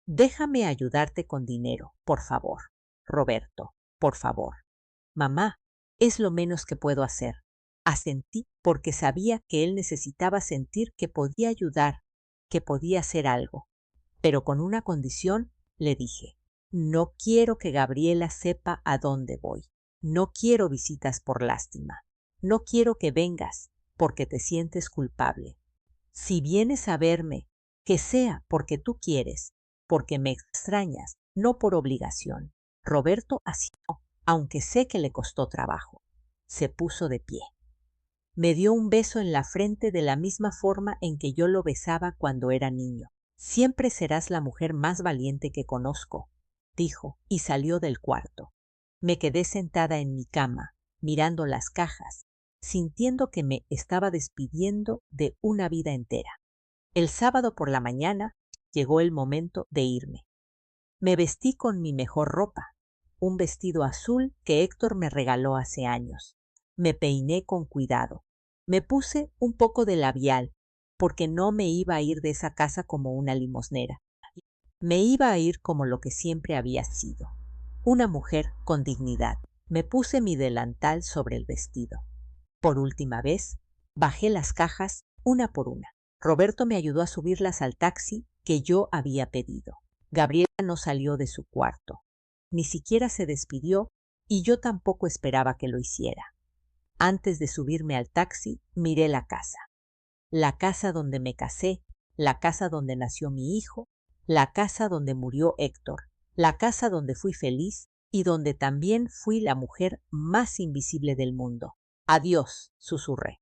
Déjame ayudarte con dinero, por favor. Roberto, por favor. Mamá, es lo menos que puedo hacer. Asentí porque sabía que él necesitaba sentir que podía ayudar, que podía hacer algo. Pero con una condición, le dije: no quiero que Gabriela sepa a dónde voy. No quiero visitas por lástima. No quiero que vengas porque te sientes culpable. Si vienes a verme, que sea porque tú quieres, porque me extrañas, no por obligación. Roberto asintió, aunque sé que le costó trabajo. Se puso de pie. Me dio un beso en la frente de la misma forma en que yo lo besaba cuando era niño. Siempre serás la mujer más valiente que conozco, dijo, y salió del cuarto. Me quedé sentada en mi cama, mirando las cajas, sintiendo que me estaba despidiendo de una vida entera. El sábado por la mañana llegó el momento de irme. Me vestí con mi mejor ropa, un vestido azul que Héctor me regaló hace años. Me peiné con cuidado. Me puse un poco de labial, porque no me iba a ir de esa casa como una limosnera. Me iba a ir como lo que siempre había sido, una mujer con dignidad. Me puse mi delantal sobre el vestido. Por última vez, bajé las cajas una por una. Roberto me ayudó a subirlas al taxi que yo había pedido. Gabriela no salió de su cuarto. Ni siquiera se despidió y yo tampoco esperaba que lo hiciera. Antes de subirme al taxi, miré la casa donde me casé, la casa donde nació mi hijo, la casa donde murió Héctor, la casa donde fui feliz y donde también fui la mujer más invisible del mundo. Adiós, susurré.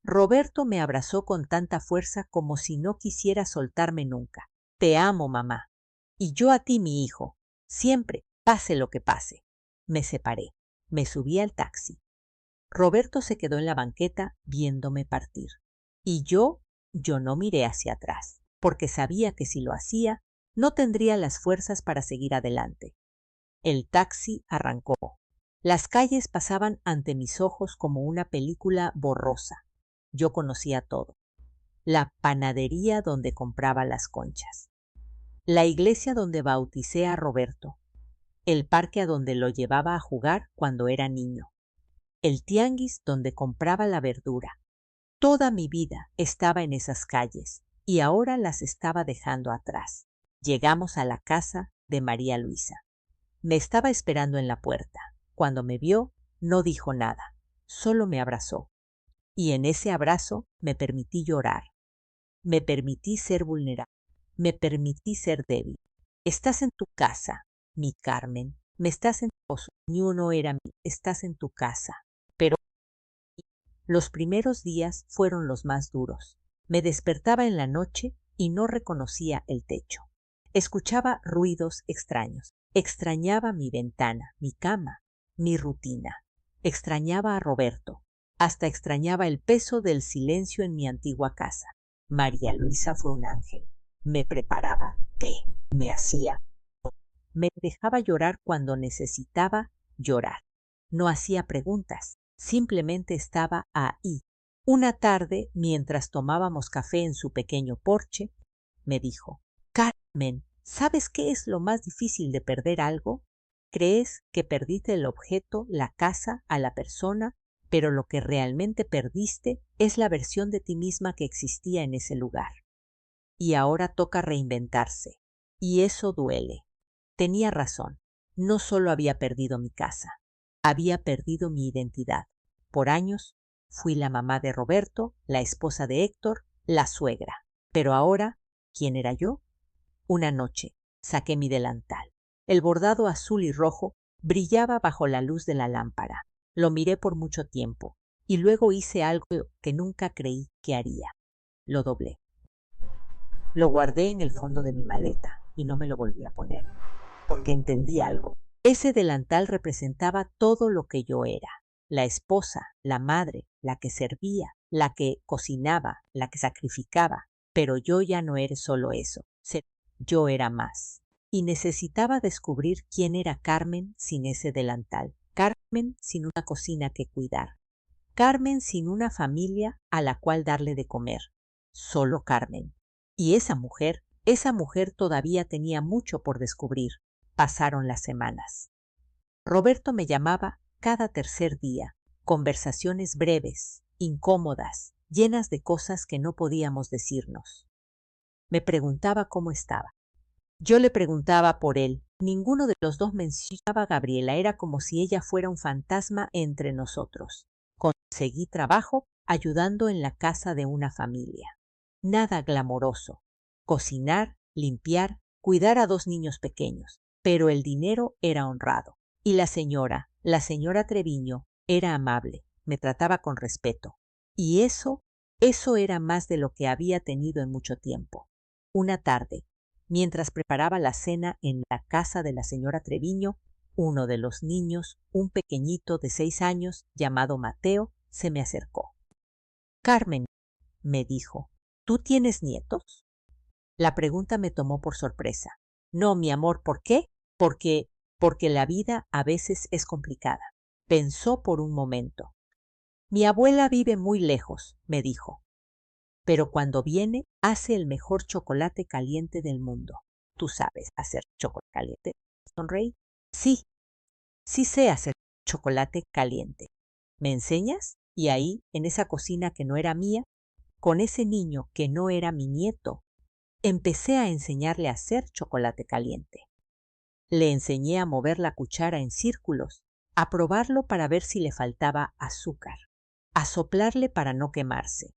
Roberto me abrazó con tanta fuerza como si no quisiera soltarme nunca. Te amo, mamá. Y yo a ti, mi hijo. Siempre, pase lo que pase. Me separé. Me subí al taxi. Roberto se quedó en la banqueta viéndome partir. Y yo no miré hacia atrás, porque sabía que si lo hacía, no tendría las fuerzas para seguir adelante. El taxi arrancó. Las calles pasaban ante mis ojos como una película borrosa. Yo conocía todo. La panadería donde compraba las conchas. La iglesia donde bauticé a Roberto. El parque a donde lo llevaba a jugar cuando era niño. El tianguis donde compraba la verdura. Toda mi vida estaba en esas calles y ahora las estaba dejando atrás. Llegamos a la casa de María Luisa. Me estaba esperando en la puerta. Cuando me vio, no dijo nada, solo me abrazó. Y en ese abrazo me permití llorar. Me permití ser vulnerable. Me permití ser débil. Estás en tu casa, mi Carmen. Me estás en tu casa. Ni uno era mío. Estás en tu casa. Pero los primeros días fueron los más duros. Me despertaba en la noche y no reconocía el techo. Escuchaba ruidos extraños. Extrañaba mi ventana, mi cama, mi rutina. Extrañaba a Roberto. Hasta extrañaba el peso del silencio en mi antigua casa. María Luisa fue un ángel. Me preparaba té, me hacía. Me dejaba llorar cuando necesitaba llorar. No hacía preguntas, simplemente estaba ahí. Una tarde, mientras tomábamos café en su pequeño porche, me dijo: Carmen, ¿sabes qué es lo más difícil de perder algo? Crees que perdiste el objeto, la casa, a la persona, pero lo que realmente perdiste es la versión de ti misma que existía en ese lugar. Y ahora toca reinventarse. Y eso duele. Tenía razón. No solo había perdido mi casa, había perdido mi identidad. Por años fui la mamá de Roberto, la esposa de Héctor, la suegra. Pero ahora, ¿quién era yo? Una noche saqué mi delantal. El bordado azul y rojo brillaba bajo la luz de la lámpara. Lo miré por mucho tiempo y luego hice algo que nunca creí que haría. Lo doblé. Lo guardé en el fondo de mi maleta y no me lo volví a poner, porque entendí algo. Ese delantal representaba todo lo que yo era. La esposa, la madre, la que servía, la que cocinaba, la que sacrificaba. Pero yo ya no era solo eso. Yo era más. Y necesitaba descubrir quién era Carmen sin ese delantal. Carmen sin una cocina que cuidar. Carmen sin una familia a la cual darle de comer. Solo Carmen. Y esa mujer todavía tenía mucho por descubrir. Pasaron las semanas. Roberto me llamaba cada tercer día. Conversaciones breves, incómodas, llenas de cosas que no podíamos decirnos. Me preguntaba cómo estaba. Yo le preguntaba por él. Ninguno de los dos mencionaba a Gabriela. Era como si ella fuera un fantasma entre nosotros. Conseguí trabajo ayudando en la casa de una familia. nada glamoroso. Cocinar, limpiar, cuidar a 2 niños pequeños. Pero el dinero era honrado. Y la señora Treviño, era amable, me trataba con respeto. Y eso era más de lo que había tenido en mucho tiempo. Una tarde, mientras preparaba la cena en la casa de la señora Treviño, uno de los niños, un pequeñito de 6 años, llamado Mateo, se me acercó. «Carmen», me dijo, «¿tú tienes nietos?» La pregunta me tomó por sorpresa. «No, mi amor, ¿por qué?» Porque la vida a veces es complicada. Pensó por un momento. «Mi abuela vive muy lejos», me dijo, «pero cuando viene hace el mejor chocolate caliente del mundo». «¿Tú sabes hacer chocolate caliente?», sonreí. «Sí, sí sé hacer chocolate caliente. ¿Me enseñas?». Y ahí, en esa cocina que no era mía, con ese niño que no era mi nieto, empecé a enseñarle a hacer chocolate caliente. Le enseñé a mover la cuchara en círculos, a probarlo para ver si le faltaba azúcar, a soplarle para no quemarse.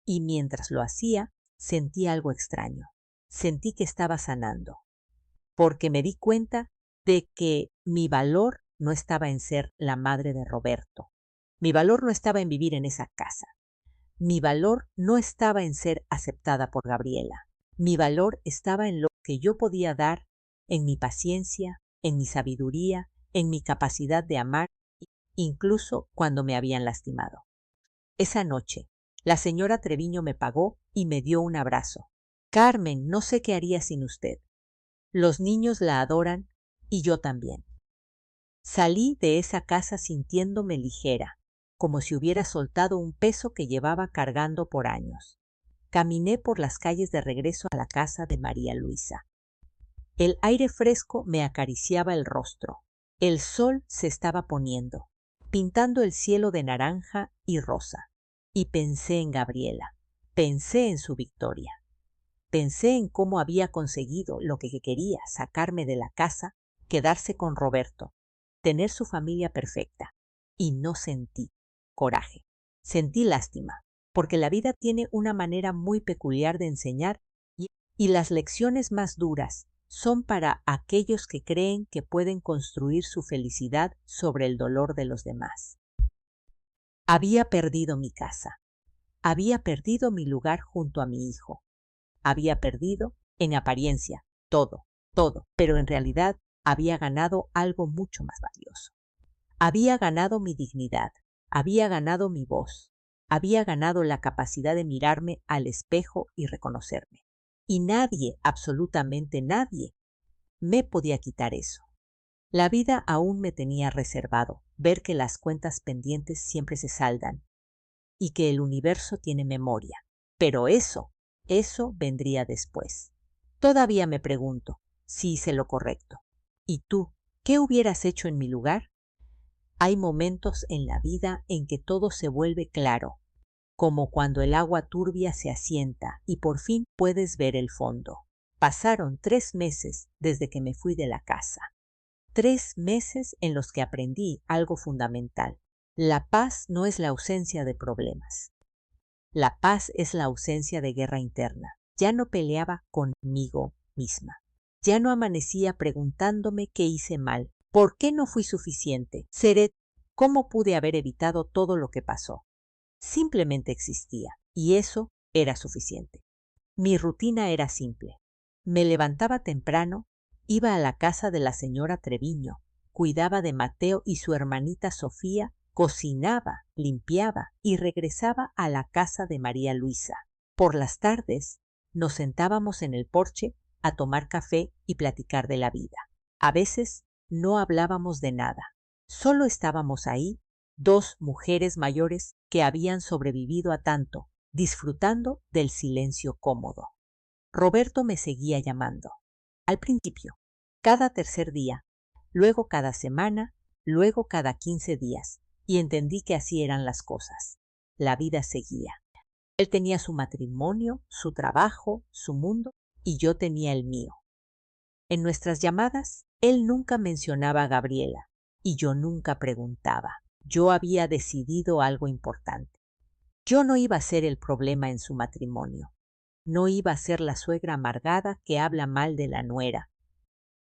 Y mientras lo hacía, sentí algo extraño. Sentí que estaba sanando, porque me di cuenta de que mi valor no estaba en ser la madre de Roberto. Mi valor no estaba en vivir en esa casa. Mi valor no estaba en ser aceptada por Gabriela. Mi valor estaba en lo que yo podía dar, en mi paciencia, en mi sabiduría, en mi capacidad de amar, incluso cuando me habían lastimado. Esa noche, la señora Treviño me pagó y me dio un abrazo. «Carmen, no sé qué haría sin usted. Los niños la adoran y yo también». Salí de esa casa sintiéndome ligera, como si hubiera soltado un peso que llevaba cargando por años. Caminé por las calles de regreso a la casa de María Luisa. El aire fresco me acariciaba el rostro. El sol se estaba poniendo, pintando el cielo de naranja y rosa. Y pensé en Gabriela, pensé en su victoria. Pensé en cómo había conseguido lo que quería, sacarme de la casa, quedarse con Roberto, tener su familia perfecta. Y no sentí coraje, sentí lástima, porque la vida tiene una manera muy peculiar de enseñar y las lecciones más duras son para aquellos que creen que pueden construir su felicidad sobre el dolor de los demás. Había perdido mi casa, había perdido mi lugar junto a mi hijo, había perdido, en apariencia, todo, pero en realidad había ganado algo mucho más valioso. Había ganado mi dignidad, había ganado mi voz, había ganado la capacidad de mirarme al espejo y reconocerme. Y nadie, absolutamente nadie, me podía quitar eso. La vida aún me tenía reservado ver que las cuentas pendientes siempre se saldan y que el universo tiene memoria. Pero eso vendría después. Todavía me pregunto si hice lo correcto. ¿Y tú, qué hubieras hecho en mi lugar? Hay momentos en la vida en que todo se vuelve claro, como cuando el agua turbia se asienta y por fin puedes ver el fondo. Pasaron 3 meses desde que me fui de la casa. 3 meses en los que aprendí algo fundamental. La paz no es la ausencia de problemas. La paz es la ausencia de guerra interna. Ya no peleaba conmigo misma. Ya no amanecía preguntándome qué hice mal, por qué no fui suficiente, cómo pude haber evitado todo lo que pasó. Simplemente existía, y eso era suficiente. Mi rutina era simple. Me levantaba temprano, iba a la casa de la señora Treviño, cuidaba de Mateo y su hermanita Sofía, cocinaba, limpiaba y regresaba a la casa de María Luisa. Por las tardes nos sentábamos en el porche a tomar café y platicar de la vida. A veces no hablábamos de nada, solo estábamos ahí, 2 mujeres mayores que habían sobrevivido a tanto, disfrutando del silencio cómodo. Roberto me seguía llamando. Al principio, cada tercer día, luego cada semana, luego cada 15 días, y entendí que así eran las cosas. La vida seguía. Él tenía su matrimonio, su trabajo, su mundo, y yo tenía el mío. En nuestras llamadas, él nunca mencionaba a Gabriela, y yo nunca preguntaba. Yo había decidido algo importante. Yo no iba a ser el problema en su matrimonio. No iba a ser la suegra amargada que habla mal de la nuera.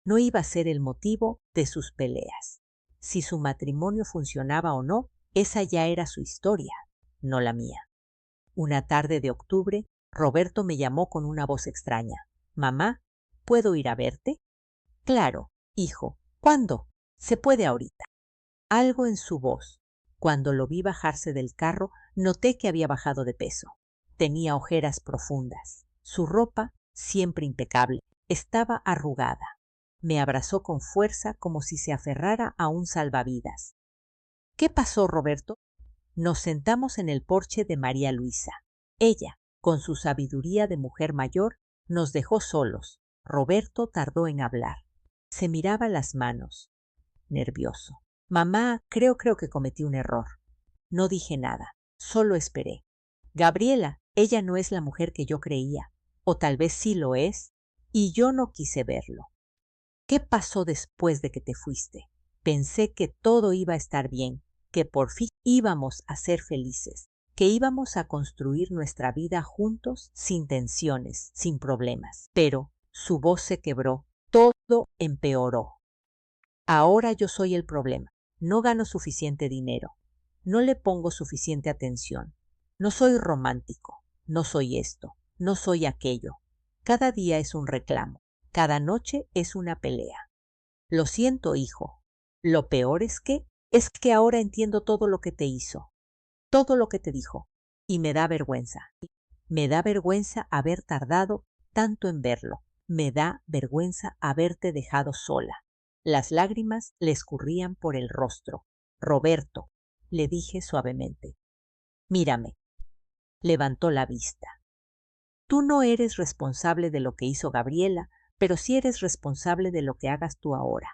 No iba a ser el motivo de sus peleas. Si su matrimonio funcionaba o no, esa ya era su historia, no la mía. Una tarde de octubre, Roberto me llamó con una voz extraña. «Mamá, ¿puedo ir a verte?» «Claro, hijo. ¿Cuándo?» «Se puede ahorita». Algo en su voz. Cuando lo vi bajarse del carro, noté que había bajado de peso. Tenía ojeras profundas. Su ropa, siempre impecable, estaba arrugada. Me abrazó con fuerza como si se aferrara a un salvavidas. «¿Qué pasó, Roberto?» Nos sentamos en el porche de María Luisa. Ella, con su sabiduría de mujer mayor, nos dejó solos. Roberto tardó en hablar. Se miraba las manos, nervioso. «Mamá, creo que cometí un error». No dije nada, solo esperé. «Gabriela, ella no es la mujer que yo creía, o tal vez sí lo es, y yo no quise verlo». «¿Qué pasó después de que te fuiste?» «Pensé que todo iba a estar bien, que por fin íbamos a ser felices, que íbamos a construir nuestra vida juntos sin tensiones, sin problemas». Pero su voz se quebró, todo empeoró. «Ahora yo soy el problema. No gano suficiente dinero. No le pongo suficiente atención. No soy romántico. No soy esto. No soy aquello. Cada día es un reclamo. Cada noche es una pelea. Lo siento, hijo. Lo peor es que ahora entiendo todo lo que te hizo, todo lo que te dijo, y me da vergüenza. Me da vergüenza haber tardado tanto en verlo. Me da vergüenza haberte dejado sola». Las lágrimas le escurrían por el rostro. «Roberto», le dije suavemente, «mírame». Levantó la vista. «Tú no eres responsable de lo que hizo Gabriela, pero sí eres responsable de lo que hagas tú ahora.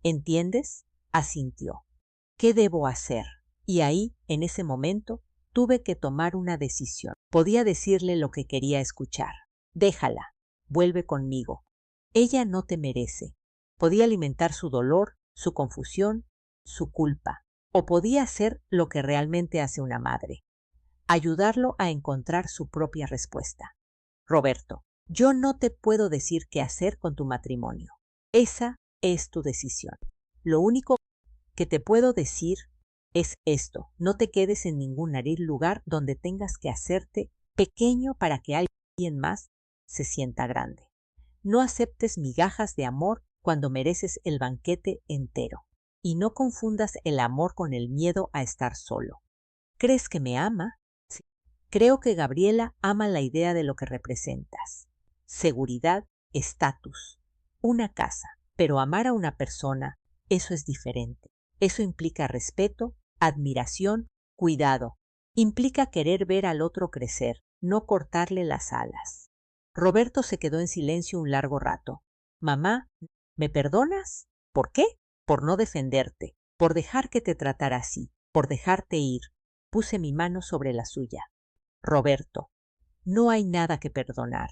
¿Entiendes?». Asintió. «¿Qué debo hacer?». Y ahí, en ese momento, tuve que tomar una decisión. Podía decirle lo que quería escuchar. «Déjala, vuelve conmigo. Ella no te merece». Podía alimentar su dolor, su confusión, su culpa. O podía hacer lo que realmente hace una madre. Ayudarlo a encontrar su propia respuesta. «Roberto, yo no te puedo decir qué hacer con tu matrimonio. Esa es tu decisión. Lo único que te puedo decir es esto: no te quedes en ningún lugar donde tengas que hacerte pequeño para que alguien más se sienta grande. No aceptes migajas de amor cuando mereces el banquete entero. Y no confundas el amor con el miedo a estar solo. ¿Crees que me ama? Sí. Creo que Gabriela ama la idea de lo que representas. Seguridad, estatus, una casa. Pero amar a una persona, eso es diferente. Eso implica respeto, admiración, cuidado. Implica querer ver al otro crecer, no cortarle las alas». Roberto se quedó en silencio un largo rato. «Mamá, ¿me perdonas? ¿Por qué?». «Por no defenderte, por dejar que te tratara así, por dejarte ir». Puse mi mano sobre la suya. «Roberto, no hay nada que perdonar.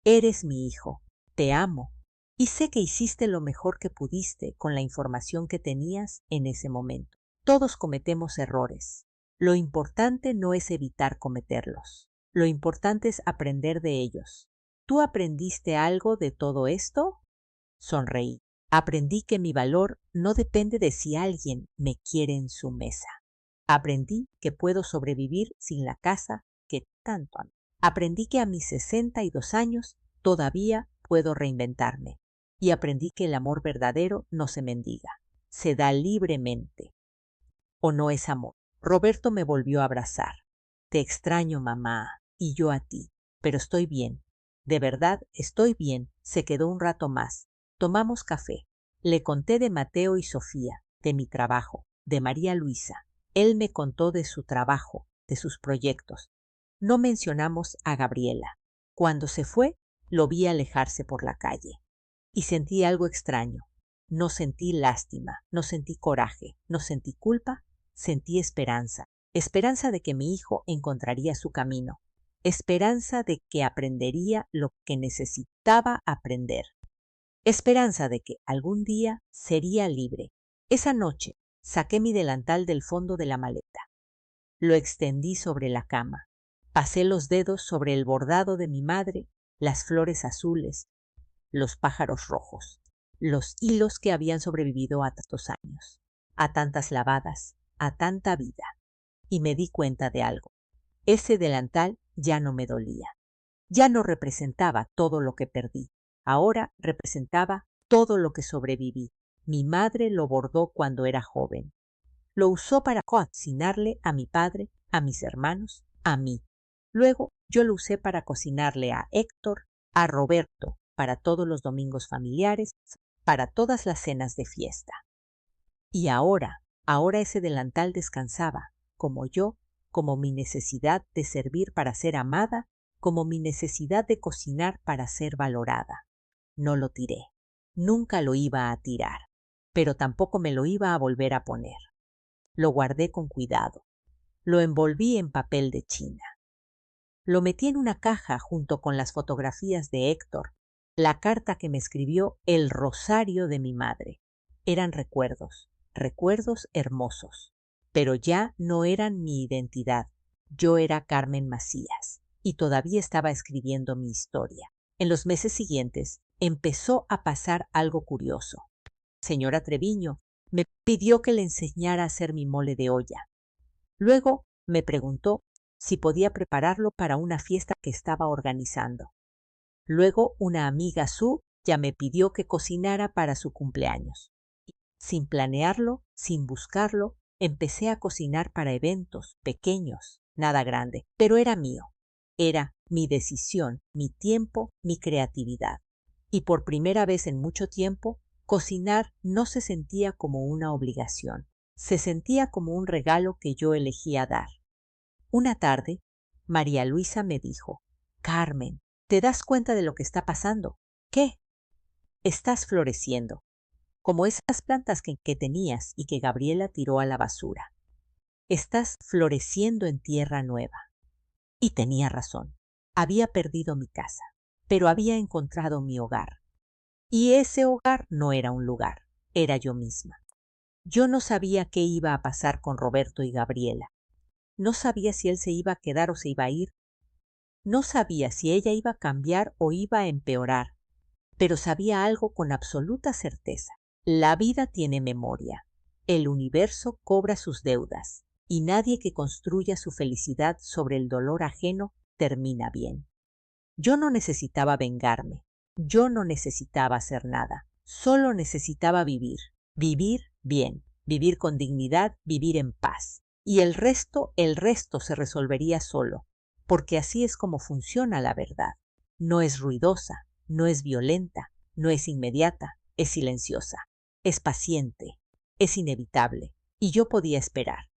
Eres mi hijo, te amo, y sé que hiciste lo mejor que pudiste con la información que tenías en ese momento. Todos cometemos errores. Lo importante no es evitar cometerlos. Lo importante es aprender de ellos. ¿Tú aprendiste algo de todo esto?». Sonreí. Aprendí que mi valor no depende de si alguien me quiere en su mesa. Aprendí que puedo sobrevivir sin la casa que tanto amo. Aprendí que a mis 62 años todavía puedo reinventarme. Y aprendí que el amor verdadero no se mendiga, se da libremente. ¿O no es amor? Roberto me volvió a abrazar. «Te extraño, mamá, y yo a ti, pero estoy bien. De verdad, estoy bien». Se quedó un rato más. Tomamos café. Le conté de Mateo y Sofía, de mi trabajo, de María Luisa. Él me contó de su trabajo, de sus proyectos. No mencionamos a Gabriela. Cuando se fue, lo vi alejarse por la calle. Y sentí algo extraño. No sentí lástima, no sentí coraje, no sentí culpa, sentí esperanza. Esperanza de que mi hijo encontraría su camino. Esperanza de que aprendería lo que necesitaba aprender. Esperanza de que algún día sería libre. Esa noche saqué mi delantal del fondo de la maleta. Lo extendí sobre la cama. Pasé los dedos sobre el bordado de mi madre, las flores azules, los pájaros rojos, los hilos que habían sobrevivido a tantos años, a tantas lavadas, a tanta vida. Y me di cuenta de algo. Ese delantal ya no me dolía. Ya no representaba todo lo que perdí. Ahora representaba todo lo que sobreviví. Mi madre lo bordó cuando era joven. Lo usó para cocinarle a mi padre, a mis hermanos, a mí. Luego yo lo usé para cocinarle a Héctor, a Roberto, para todos los domingos familiares, para todas las cenas de fiesta. Y ahora ese delantal descansaba, como yo, como mi necesidad de servir para ser amada, como mi necesidad de cocinar para ser valorada. No lo tiré. Nunca lo iba a tirar, pero tampoco me lo iba a volver a poner. Lo guardé con cuidado. Lo envolví en papel de China. Lo metí en una caja junto con las fotografías de Héctor, la carta que me escribió el rosario de mi madre. Eran recuerdos, recuerdos hermosos, pero ya no eran mi identidad. Yo era Carmen Macías y todavía estaba escribiendo mi historia. En los meses siguientes empezó a pasar algo curioso. Señora Treviño me pidió que le enseñara a hacer mi mole de olla. Luego me preguntó si podía prepararlo para una fiesta que estaba organizando. Luego una amiga Sue ya me pidió que cocinara para su cumpleaños. Sin planearlo, sin buscarlo, empecé a cocinar para eventos pequeños, nada grande, pero era mío. Era mi decisión, mi tiempo, mi creatividad. Y por primera vez en mucho tiempo, cocinar no se sentía como una obligación, se sentía como un regalo que yo elegía dar. Una tarde, María Luisa me dijo: «Carmen, ¿te das cuenta de lo que está pasando?» «¿Qué?» «Estás floreciendo, como esas plantas que tenías y que Gabriela tiró a la basura. Estás floreciendo en tierra nueva». Y tenía razón. Había perdido mi casa, pero había encontrado mi hogar. Y ese hogar no era un lugar, era yo misma. Yo no sabía qué iba a pasar con Roberto y Gabriela. No sabía si él se iba a quedar o se iba a ir. No sabía si ella iba a cambiar o iba a empeorar. Pero sabía algo con absoluta certeza. La vida tiene memoria. El universo cobra sus deudas. Y nadie que construya su felicidad sobre el dolor ajeno termina bien. Yo no necesitaba vengarme. Yo no necesitaba hacer nada. Solo necesitaba vivir. Vivir bien. Vivir con dignidad. Vivir en paz. Y el resto se resolvería solo. Porque así es como funciona la verdad. No es ruidosa, no es violenta, no es inmediata, es silenciosa, es paciente, es inevitable. Y yo podía esperar.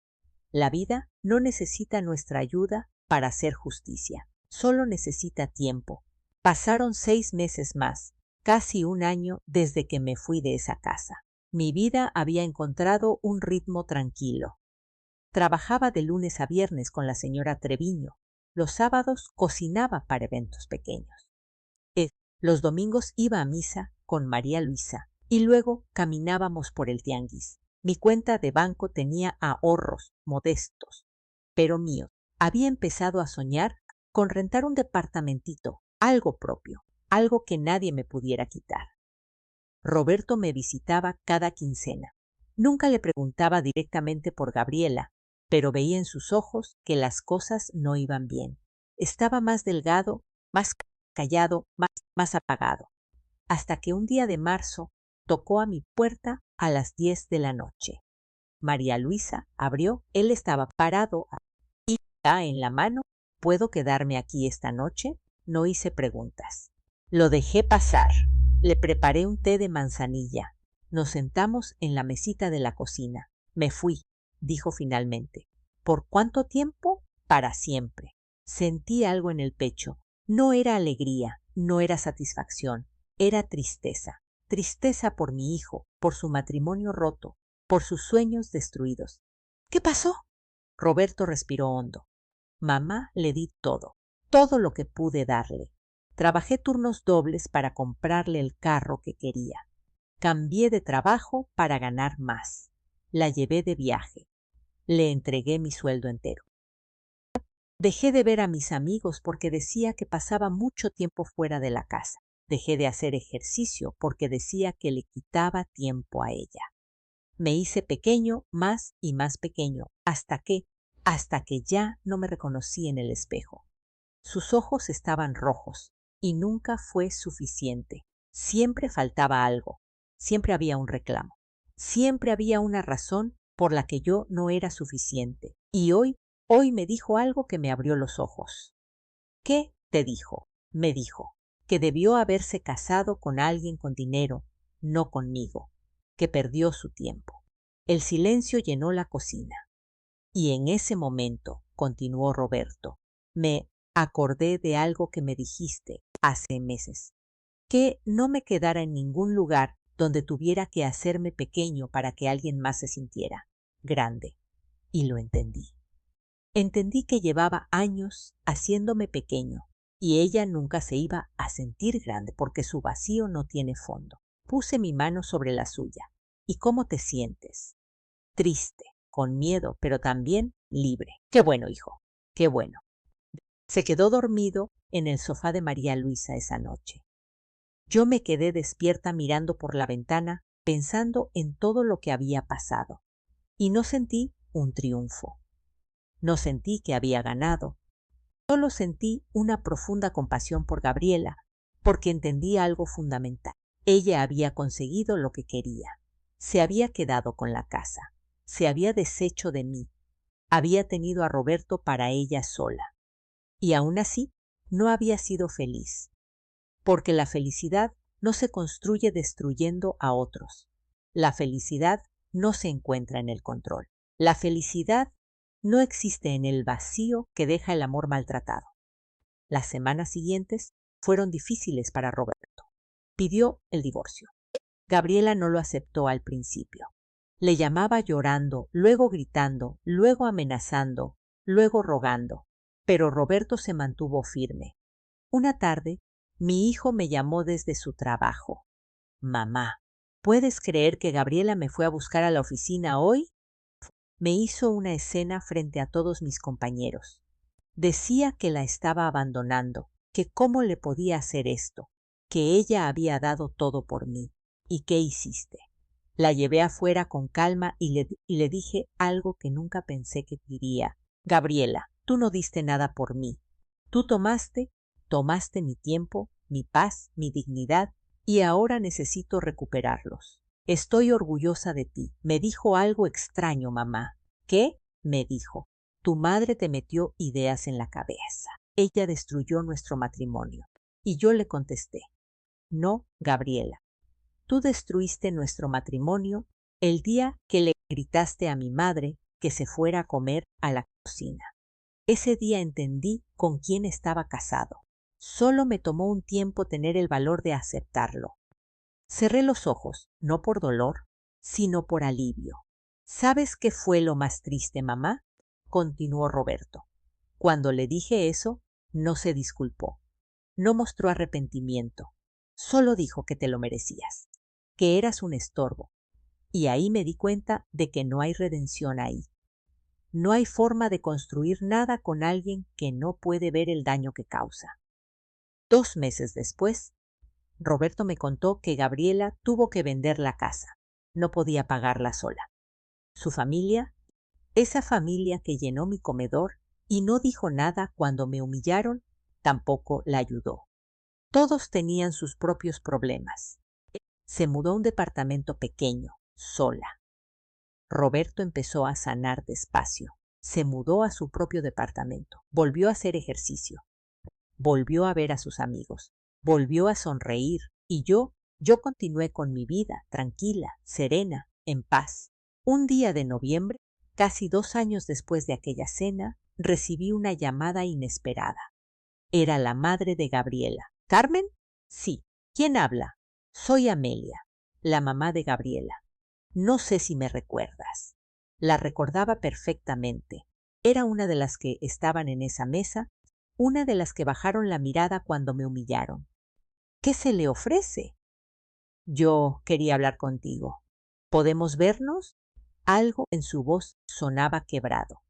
La vida no necesita nuestra ayuda para hacer justicia. Solo necesita tiempo. Pasaron 6 meses más, casi un año desde que me fui de esa casa. Mi vida había encontrado un ritmo tranquilo. Trabajaba de lunes a viernes con la señora Treviño. Los sábados cocinaba para eventos pequeños. Los domingos iba a misa con María Luisa y luego caminábamos por el tianguis. Mi cuenta de banco tenía ahorros modestos, pero míos. Había empezado a soñar con rentar un departamentito, algo propio, algo que nadie me pudiera quitar. Roberto me visitaba cada quincena. Nunca le preguntaba directamente por Gabriela, pero veía en sus ojos que las cosas no iban bien. Estaba más delgado, más callado, más apagado. Hasta que un día de marzo tocó a mi puerta a las 10 de la noche. María Luisa abrió, él estaba parado y en la mano. ¿Puedo quedarme aquí esta noche? No hice preguntas. Lo dejé pasar. Le preparé un té de manzanilla. Nos sentamos en la mesita de la cocina. Me fui, dijo finalmente. ¿Por cuánto tiempo? Para siempre. Sentí algo en el pecho. No era alegría, no era satisfacción, era tristeza. Tristeza por mi hijo, por su matrimonio roto, por sus sueños destruidos. ¿Qué pasó? Roberto respiró hondo. Mamá le di todo, todo lo que pude darle. Trabajé turnos dobles para comprarle el carro que quería. Cambié de trabajo para ganar más. La llevé de viaje. Le entregué mi sueldo entero. Dejé de ver a mis amigos porque decía que pasaba mucho tiempo fuera de la casa. Dejé de hacer ejercicio porque decía que le quitaba tiempo a ella. Me hice pequeño, más y más pequeño, hasta que ya no me reconocí en el espejo. Sus ojos estaban rojos y nunca fue suficiente. Siempre faltaba algo, siempre había un reclamo, siempre había una razón por la que yo no era suficiente. Y hoy me dijo algo que me abrió los ojos. ¿Qué te dijo? Me dijo que debió haberse casado con alguien con dinero, no conmigo, que perdió su tiempo. El silencio llenó la cocina. Y en ese momento, continuó Roberto, me acordé de algo que me dijiste hace meses, que no me quedara en ningún lugar donde tuviera que hacerme pequeño para que alguien más se sintiera grande. Y lo entendí. Entendí que llevaba años haciéndome pequeño y ella nunca se iba a sentir grande porque su vacío no tiene fondo. Puse mi mano sobre la suya. ¿Y cómo te sientes? Triste, con miedo, pero también libre. Qué bueno, hijo, qué bueno. Se quedó dormido en el sofá de María Luisa esa noche. Yo me quedé despierta mirando por la ventana, pensando en todo lo que había pasado. Y no sentí un triunfo. No sentí que había ganado. Solo sentí una profunda compasión por Gabriela, porque entendí algo fundamental. Ella había conseguido lo que quería. Se había quedado con la casa. Se había deshecho de mí. Había tenido a Roberto para ella sola. Y aún así, no había sido feliz. Porque la felicidad no se construye destruyendo a otros. La felicidad no se encuentra en el control. La felicidad no existe en el vacío que deja el amor maltratado. Las semanas siguientes fueron difíciles para Roberto. Pidió el divorcio. Gabriela no lo aceptó al principio. Le llamaba llorando, luego gritando, luego amenazando, luego rogando. Pero Roberto se mantuvo firme. Una tarde, mi hijo me llamó desde su trabajo. Mamá, ¿puedes creer que Gabriela me fue a buscar a la oficina hoy? Me hizo una escena frente a todos mis compañeros. Decía que la estaba abandonando, que cómo le podía hacer esto, que ella había dado todo por mí. ¿Y qué hiciste? La llevé afuera con calma y le dije algo que nunca pensé que diría. Gabriela, tú no diste nada por mí. Tú tomaste mi tiempo, mi paz, mi dignidad, y ahora necesito recuperarlos. Estoy orgullosa de ti. Me dijo algo extraño, mamá. ¿Qué? Me dijo. Tu madre te metió ideas en la cabeza. Ella destruyó nuestro matrimonio. Y yo le contesté, no, Gabriela. Tú destruiste nuestro matrimonio el día que le gritaste a mi madre que se fuera a comer a la cocina. Ese día entendí con quién estaba casado. Solo me tomó un tiempo tener el valor de aceptarlo. Cerré los ojos, no por dolor, sino por alivio. ¿Sabes qué fue lo más triste, mamá? Continuó Roberto. Cuando le dije eso, no se disculpó. No mostró arrepentimiento. Solo dijo que te lo merecías, que eras un estorbo. Y ahí me di cuenta de que no hay redención ahí. No hay forma de construir nada con alguien que no puede ver el daño que causa. 2 meses después, Roberto me contó que Gabriela tuvo que vender la casa. No podía pagarla sola. Su familia, esa familia que llenó mi comedor y no dijo nada cuando me humillaron, tampoco la ayudó. Todos tenían sus propios problemas. Se mudó a un departamento pequeño, sola. Roberto empezó a sanar despacio. Se mudó a su propio departamento. Volvió a hacer ejercicio. Volvió a ver a sus amigos. Volvió a sonreír. Y yo continué con mi vida, tranquila, serena, en paz. Un día de noviembre, casi 2 años después de aquella cena, recibí una llamada inesperada. Era la madre de Gabriela. ¿Carmen? Sí. ¿Quién habla? Soy Amelia, la mamá de Gabriela. No sé si me recuerdas. La recordaba perfectamente. Era una de las que estaban en esa mesa, una de las que bajaron la mirada cuando me humillaron. ¿Qué se le ofrece? Yo quería hablar contigo. ¿Podemos vernos? Algo en su voz sonaba quebrado.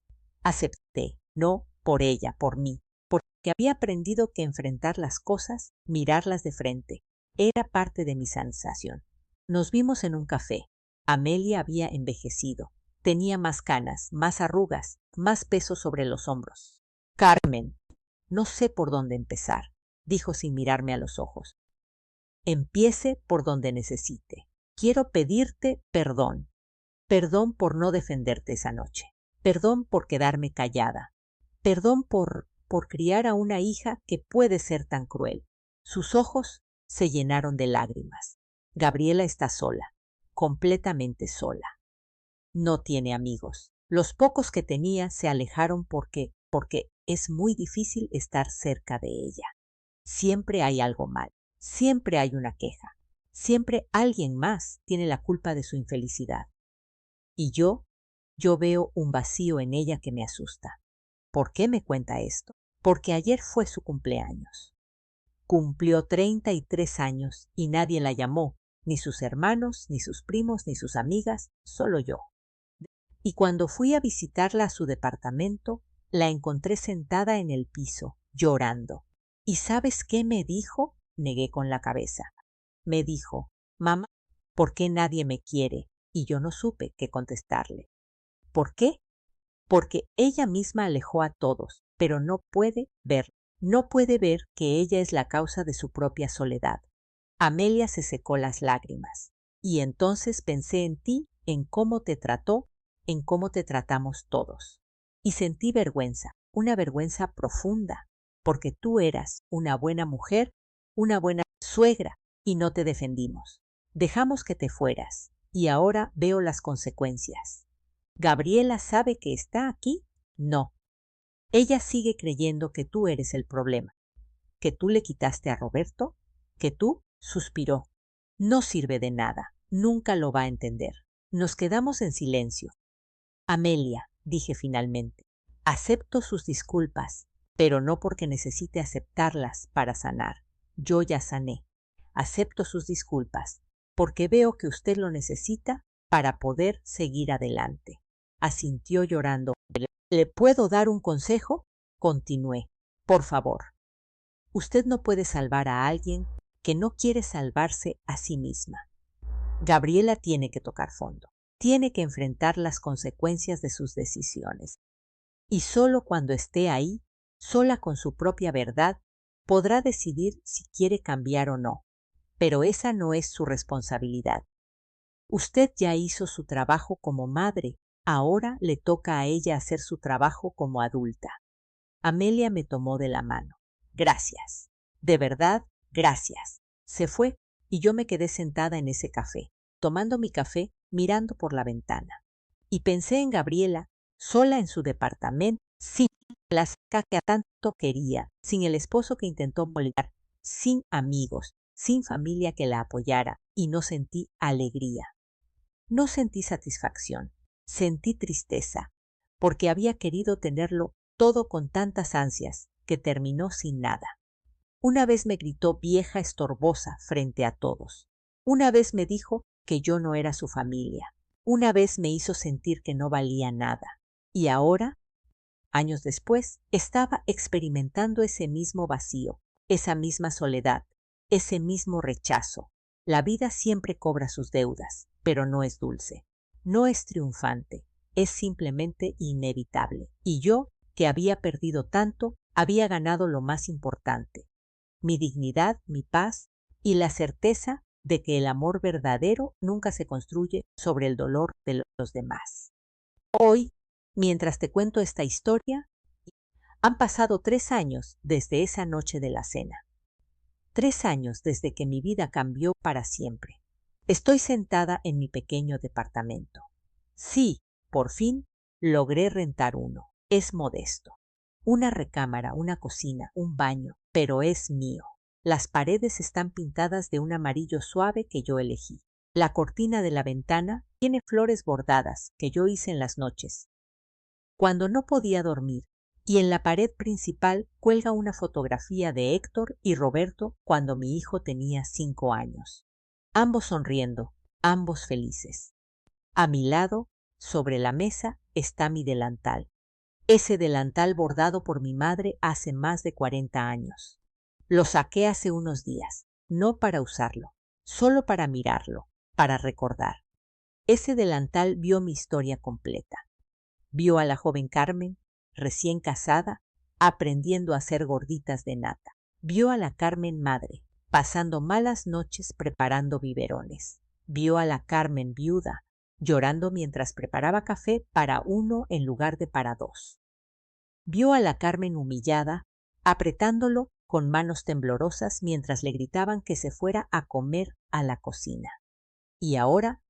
Acepté. No, por ella, por mí, porque había aprendido que enfrentar las cosas, mirarlas de frente, era parte de mi sensación. Nos vimos en un café. Amelia había envejecido. Tenía más canas, más arrugas, más peso sobre los hombros. Carmen, no sé por dónde empezar, dijo sin mirarme a los ojos. Empiece por donde necesite. Quiero pedirte perdón. Perdón por no defenderte esa noche. Perdón por quedarme callada. Perdón por criar a una hija que puede ser tan cruel. Sus ojos se llenaron de lágrimas. Gabriela está sola, completamente sola. No tiene amigos. Los pocos que tenía se alejaron porque es muy difícil estar cerca de ella. Siempre hay algo mal, siempre hay una queja, siempre alguien más tiene la culpa de su infelicidad. Y yo veo un vacío en ella que me asusta. ¿Por qué me cuenta esto? Porque ayer fue su cumpleaños. Cumplió 33 años y nadie la llamó, ni sus hermanos, ni sus primos, ni sus amigas, solo yo. Y cuando fui a visitarla a su departamento, la encontré sentada en el piso, llorando. ¿Y sabes qué me dijo? Negué con la cabeza. Me dijo, mamá, ¿por qué nadie me quiere? Y yo no supe qué contestarle. ¿Por qué? Porque ella misma alejó a todos, pero no puede ver. No puede ver que ella es la causa de su propia soledad. Amelia se secó las lágrimas. Y entonces pensé en ti, en cómo te trató, en cómo te tratamos todos. Y sentí vergüenza, una vergüenza profunda, porque tú eras una buena mujer, una buena suegra, y no te defendimos. Dejamos que te fueras, y ahora veo las consecuencias. ¿Gabriela sabe que está aquí? No. Ella sigue creyendo que tú eres el problema, que tú le quitaste a Roberto, que tú, suspiró. No sirve de nada, nunca lo va a entender. Nos quedamos en silencio. Amelia, dije finalmente, acepto sus disculpas, pero no porque necesite aceptarlas para sanar. Yo ya sané. Acepto sus disculpas, porque veo que usted lo necesita para poder seguir adelante. Asintió llorando. ¿Le puedo dar un consejo? Continué. Por favor. Usted no puede salvar a alguien que no quiere salvarse a sí misma. Gabriela tiene que tocar fondo. Tiene que enfrentar las consecuencias de sus decisiones. Y solo cuando esté ahí, sola con su propia verdad, podrá decidir si quiere cambiar o no. Pero esa no es su responsabilidad. Usted ya hizo su trabajo como madre. Ahora le toca a ella hacer su trabajo como adulta. Amelia me tomó de la mano. Gracias. De verdad, gracias. Se fue y yo me quedé sentada en ese café, tomando mi café, mirando por la ventana. Y pensé en Gabriela, sola en su departamento, sin la saca que a tanto quería, sin el esposo que intentó molestar, sin amigos, sin familia que la apoyara, y no sentí alegría. No sentí satisfacción, sentí tristeza, porque había querido tenerlo todo con tantas ansias que terminó sin nada. Una vez me gritó vieja estorbosa frente a todos. Una vez me dijo que yo no era su familia. Una vez me hizo sentir que no valía nada. Y ahora, años después, estaba experimentando ese mismo vacío, esa misma soledad, ese mismo rechazo. La vida siempre cobra sus deudas, pero no es dulce, no es triunfante, es simplemente inevitable. Y yo, que había perdido tanto, había ganado lo más importante, mi dignidad, mi paz y la certeza de que el amor verdadero nunca se construye sobre el dolor de los demás. Hoy, mientras te cuento esta historia, han pasado 3 años desde esa noche de la cena. 3 años desde que mi vida cambió para siempre. Estoy sentada en mi pequeño departamento. Sí, por fin logré rentar uno. Es modesto. Una recámara, una cocina, un baño, pero es mío. Las paredes están pintadas de un amarillo suave que yo elegí. La cortina de la ventana tiene flores bordadas que yo hice en las noches, cuando no podía dormir, y en la pared principal cuelga una fotografía de Héctor y Roberto cuando mi hijo tenía 5 años. Ambos sonriendo, ambos felices. A mi lado, sobre la mesa, está mi delantal. Ese delantal bordado por mi madre hace más de 40 años. Lo saqué hace unos días, no para usarlo, solo para mirarlo, para recordar. Ese delantal vio mi historia completa. Vio a la joven Carmen, recién casada, aprendiendo a hacer gorditas de nata. Vio a la Carmen madre, pasando malas noches preparando biberones. Vio a la Carmen viuda, llorando mientras preparaba café para uno en lugar de para dos. Vio a la Carmen humillada, apretándolo con manos temblorosas mientras le gritaban que se fuera a comer a la cocina. Y ahora,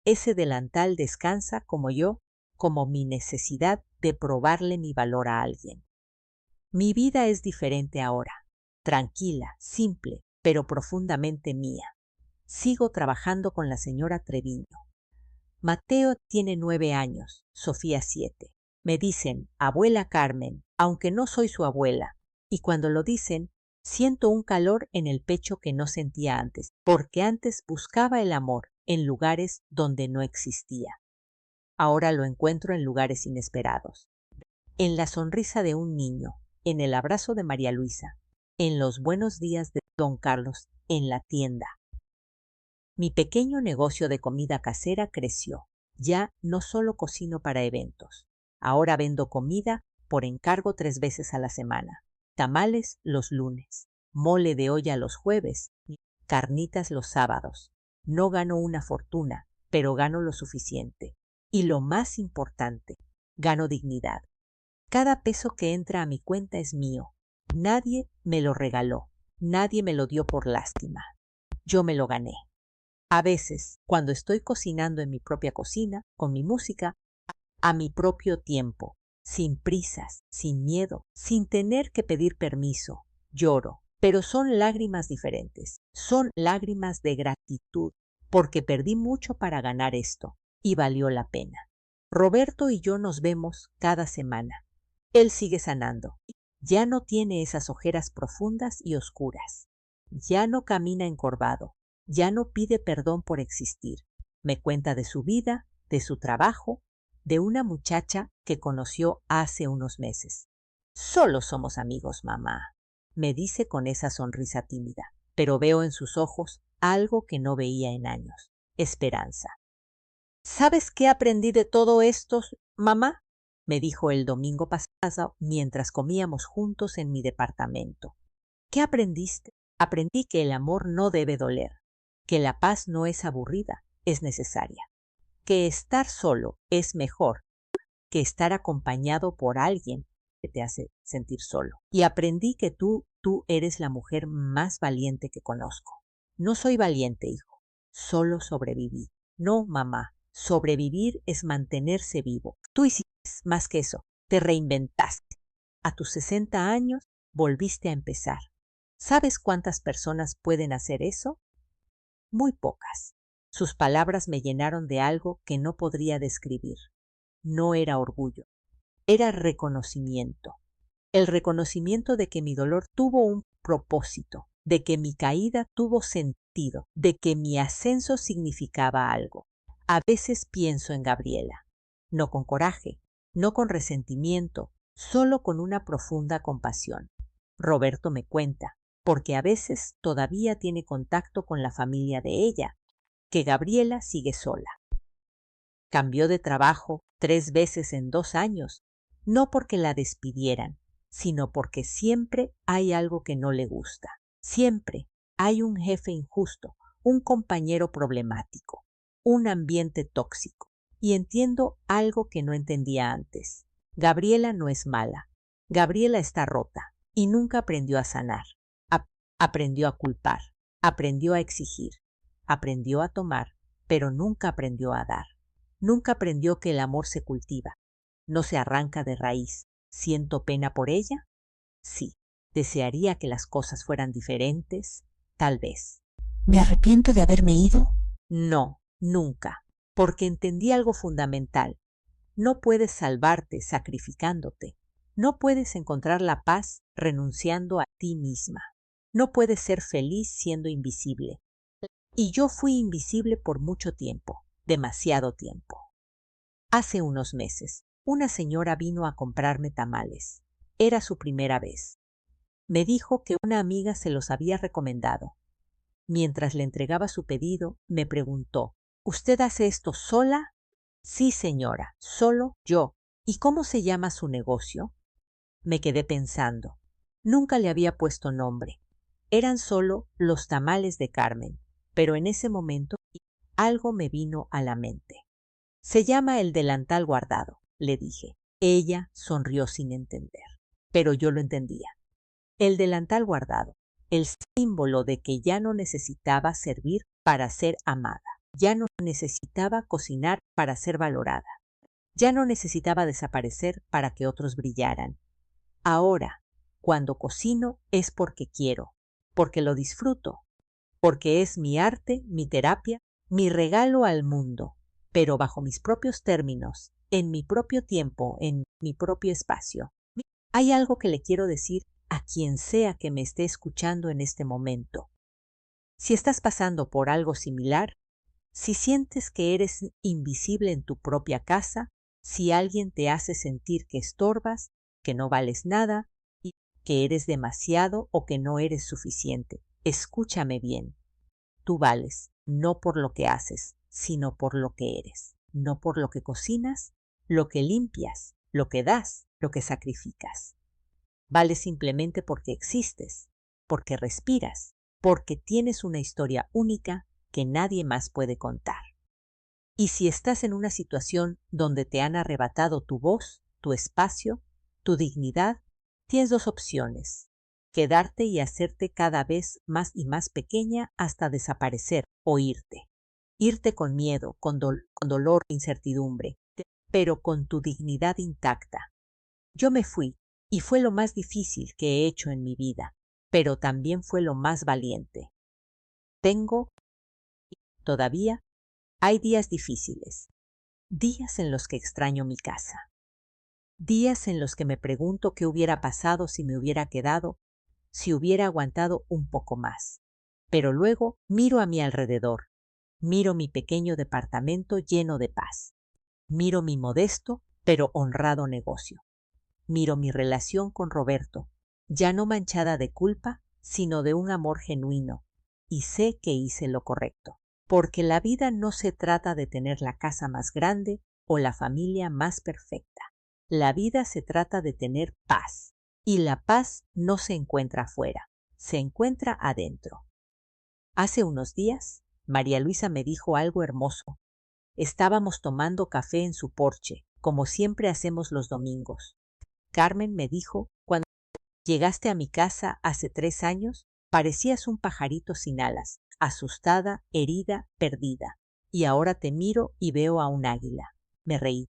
ese delantal descansa como yo, como mi necesidad de probarle mi valor a alguien. Mi vida es diferente ahora, tranquila, simple, pero profundamente mía. Sigo trabajando con la señora Treviño. Mateo tiene 9 años, Sofía 7. Me dicen abuela Carmen, aunque no soy su abuela, y cuando lo dicen, siento un calor en el pecho que no sentía antes, porque antes buscaba el amor en lugares donde no existía. Ahora lo encuentro en lugares inesperados. En la sonrisa de un niño, en el abrazo de María Luisa, en los buenos días de don Carlos, en la tienda. Mi pequeño negocio de comida casera creció. Ya no solo cocino para eventos. Ahora vendo comida por encargo 3 veces a la semana. Tamales los lunes, mole de olla los jueves, carnitas los sábados. No gano una fortuna, pero gano lo suficiente. Y lo más importante, gano dignidad. Cada peso que entra a mi cuenta es mío. Nadie me lo regaló. Nadie me lo dio por lástima. Yo me lo gané. A veces, cuando estoy cocinando en mi propia cocina, con mi música, a mi propio tiempo, sin prisas, sin miedo, sin tener que pedir permiso, lloro. Pero son lágrimas diferentes. Son lágrimas de gratitud, porque perdí mucho para ganar esto, y valió la pena. Roberto y yo nos vemos cada semana. Él sigue sanando. Ya no tiene esas ojeras profundas y oscuras. Ya no camina encorvado. Ya no pide perdón por existir. Me cuenta de su vida, de su trabajo, de una muchacha que conoció hace unos meses. Solo somos amigos, mamá, me dice con esa sonrisa tímida, pero veo en sus ojos algo que no veía en años: esperanza. ¿Sabes qué aprendí de todo esto, mamá?, me dijo el domingo pasado mientras comíamos juntos en mi departamento. ¿Qué aprendiste? Aprendí que el amor no debe doler, que la paz no es aburrida, es necesaria, que estar solo es mejor que estar acompañado por alguien que te hace sentir solo. Y aprendí que tú eres la mujer más valiente que conozco. No soy valiente, hijo, solo sobreviví. No, mamá, sobrevivir es mantenerse vivo. Tú hiciste más que eso, te reinventaste. A tus 60 años volviste a empezar. ¿Sabes cuántas personas pueden hacer eso? Muy pocas. Sus palabras me llenaron de algo que no podría describir. No era orgullo, era reconocimiento. El reconocimiento de que mi dolor tuvo un propósito, de que mi caída tuvo sentido, de que mi ascenso significaba algo. A veces pienso en Gabriela, no con coraje, no con resentimiento, solo con una profunda compasión. Roberto me cuenta, porque a veces todavía tiene contacto con la familia de ella, que Gabriela sigue sola. Cambió de trabajo 3 veces en 2 años, no porque la despidieran, sino porque siempre hay algo que no le gusta. Siempre hay un jefe injusto, un compañero problemático, un ambiente tóxico. Y entiendo algo que no entendía antes. Gabriela no es mala. Gabriela está rota y nunca aprendió a sanar. Aprendió a culpar, aprendió a exigir, aprendió a tomar, pero nunca aprendió a dar. Nunca aprendió que el amor se cultiva, no se arranca de raíz. ¿Siento pena por ella? Sí. ¿Desearía que las cosas fueran diferentes? Tal vez. ¿Me arrepiento de haberme ido? No, nunca, porque entendí algo fundamental. No puedes salvarte sacrificándote. No puedes encontrar la paz renunciando a ti misma. No puedes ser feliz siendo invisible. Y yo fui invisible por mucho tiempo, demasiado tiempo. Hace unos meses, una señora vino a comprarme tamales. Era su primera vez. Me dijo que una amiga se los había recomendado. Mientras le entregaba su pedido, me preguntó, ¿usted hace esto sola? Sí, señora, solo yo. ¿Y cómo se llama su negocio? Me quedé pensando. Nunca le había puesto nombre. Eran solo los tamales de Carmen, pero en ese momento algo me vino a la mente. Se llama el delantal guardado, le dije. Ella sonrió sin entender, pero yo lo entendía. El delantal guardado, el símbolo de que ya no necesitaba servir para ser amada, ya no necesitaba cocinar para ser valorada, ya no necesitaba desaparecer para que otros brillaran. Ahora, cuando cocino es porque quiero, porque lo disfruto, porque es mi arte, mi terapia, mi regalo al mundo, pero bajo mis propios términos, en mi propio tiempo, en mi propio espacio. Hay algo que le quiero decir a quien sea que me esté escuchando en este momento. Si estás pasando por algo similar, si sientes que eres invisible en tu propia casa, si alguien te hace sentir que estorbas, que no vales nada, y que eres demasiado o que no eres suficiente, escúchame bien. Tú vales, no por lo que haces, sino por lo que eres, no por lo que cocinas, lo que limpias, lo que das, lo que sacrificas. Vales simplemente porque existes, porque respiras, porque tienes una historia única que nadie más puede contar. Y si estás en una situación donde te han arrebatado tu voz, tu espacio, tu dignidad, tienes dos opciones: quedarte y hacerte cada vez más y más pequeña hasta desaparecer o irte. Irte con miedo, con dolor, incertidumbre, pero con tu dignidad intacta. Yo me fui y fue lo más difícil que he hecho en mi vida, pero también fue lo más valiente. Todavía hay días difíciles, días en los que extraño mi casa, días en los que me pregunto qué hubiera pasado si me hubiera quedado, si hubiera aguantado un poco más. Pero luego miro a mi alrededor, miro mi pequeño departamento lleno de paz, miro mi modesto pero honrado negocio, miro mi relación con Roberto, ya no manchada de culpa, sino de un amor genuino, y sé que hice lo correcto. Porque la vida no se trata de tener la casa más grande o la familia más perfecta. La vida se trata de tener paz. Y la paz no se encuentra afuera, se encuentra adentro. Hace unos días, María Luisa me dijo algo hermoso. Estábamos tomando café en su porche, como siempre hacemos los domingos. Carmen me dijo, cuando llegaste a mi casa hace 3 años, parecías un pajarito sin alas, asustada, herida, perdida. Y ahora te miro y veo a un águila. Me reí.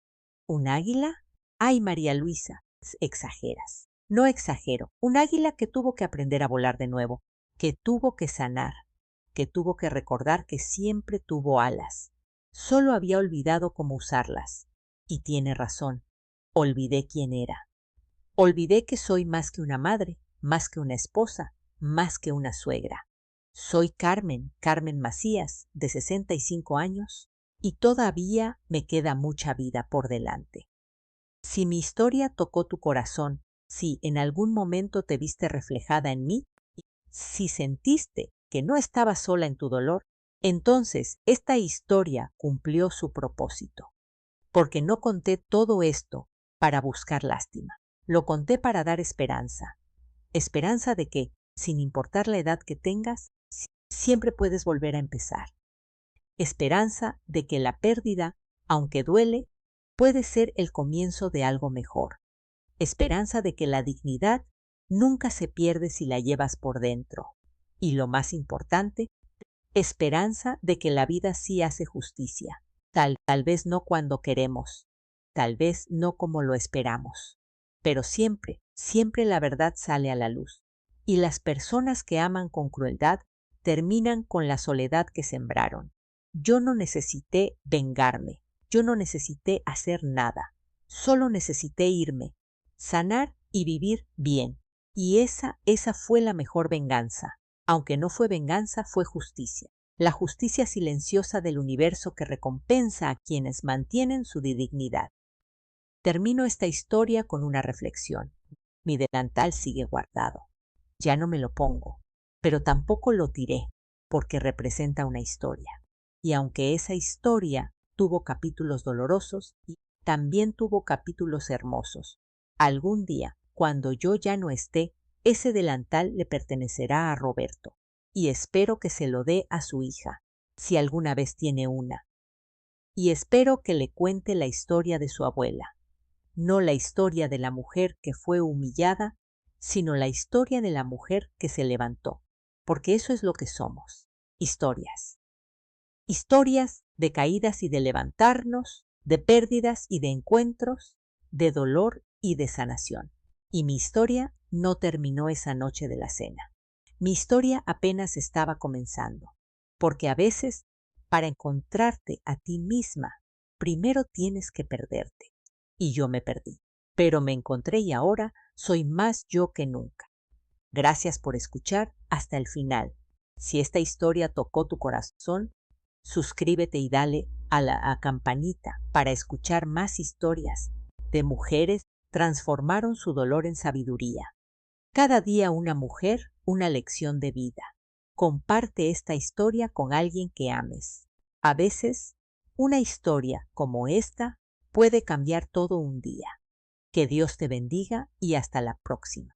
¿Un águila? Ay, María Luisa, exageras. No exagero. Un águila que tuvo que aprender a volar de nuevo, que tuvo que sanar, que tuvo que recordar que siempre tuvo alas. Solo había olvidado cómo usarlas. Y tiene razón. Olvidé quién era. Olvidé que soy más que una madre, más que una esposa, más que una suegra. Soy Carmen Macías, de 65 años, y todavía me queda mucha vida por delante. Si mi historia tocó tu corazón, si en algún momento te viste reflejada en mí, si sentiste que no estabas sola en tu dolor, entonces esta historia cumplió su propósito. Porque no conté todo esto para buscar lástima. Lo conté para dar esperanza. Esperanza de que, sin importar la edad que tengas, siempre puedes volver a empezar. Esperanza de que la pérdida, aunque duele, puede ser el comienzo de algo mejor. Esperanza de que la dignidad nunca se pierde si la llevas por dentro. Y lo más importante, esperanza de que la vida sí hace justicia. Tal vez no cuando queremos, tal vez no como lo esperamos. Pero siempre, siempre la verdad sale a la luz. Y las personas que aman con crueldad terminan con la soledad que sembraron. Yo no necesité vengarme, yo no necesité hacer nada, solo necesité irme, sanar y vivir bien. Y esa fue la mejor venganza. Aunque no fue venganza, fue justicia. La justicia silenciosa del universo que recompensa a quienes mantienen su dignidad. Termino esta historia con una reflexión. Mi delantal sigue guardado. Ya no me lo pongo, pero tampoco lo tiré, porque representa una historia. Y aunque esa historia tuvo capítulos dolorosos, también tuvo capítulos hermosos. Algún día, cuando yo ya no esté, ese delantal le pertenecerá a Roberto, y espero que se lo dé a su hija, si alguna vez tiene una. Y espero que le cuente la historia de su abuela, no la historia de la mujer que fue humillada, sino la historia de la mujer que se levantó, porque eso es lo que somos, historias. Historias de caídas y de levantarnos, de pérdidas y de encuentros, de dolor y de sanación. Y mi historia no terminó esa noche de la cena. Mi historia apenas estaba comenzando, porque a veces, para encontrarte a ti misma, primero tienes que perderte. Y yo me perdí, pero me encontré y ahora soy más yo que nunca. Gracias por escuchar hasta el final. Si esta historia tocó tu corazón, suscríbete y dale a la campanita para escuchar más historias de mujeres que transformaron su dolor en sabiduría. Cada día una mujer, una lección de vida. Comparte esta historia con alguien que ames. A veces, una historia como esta puede cambiar todo un día. Que Dios te bendiga y hasta la próxima.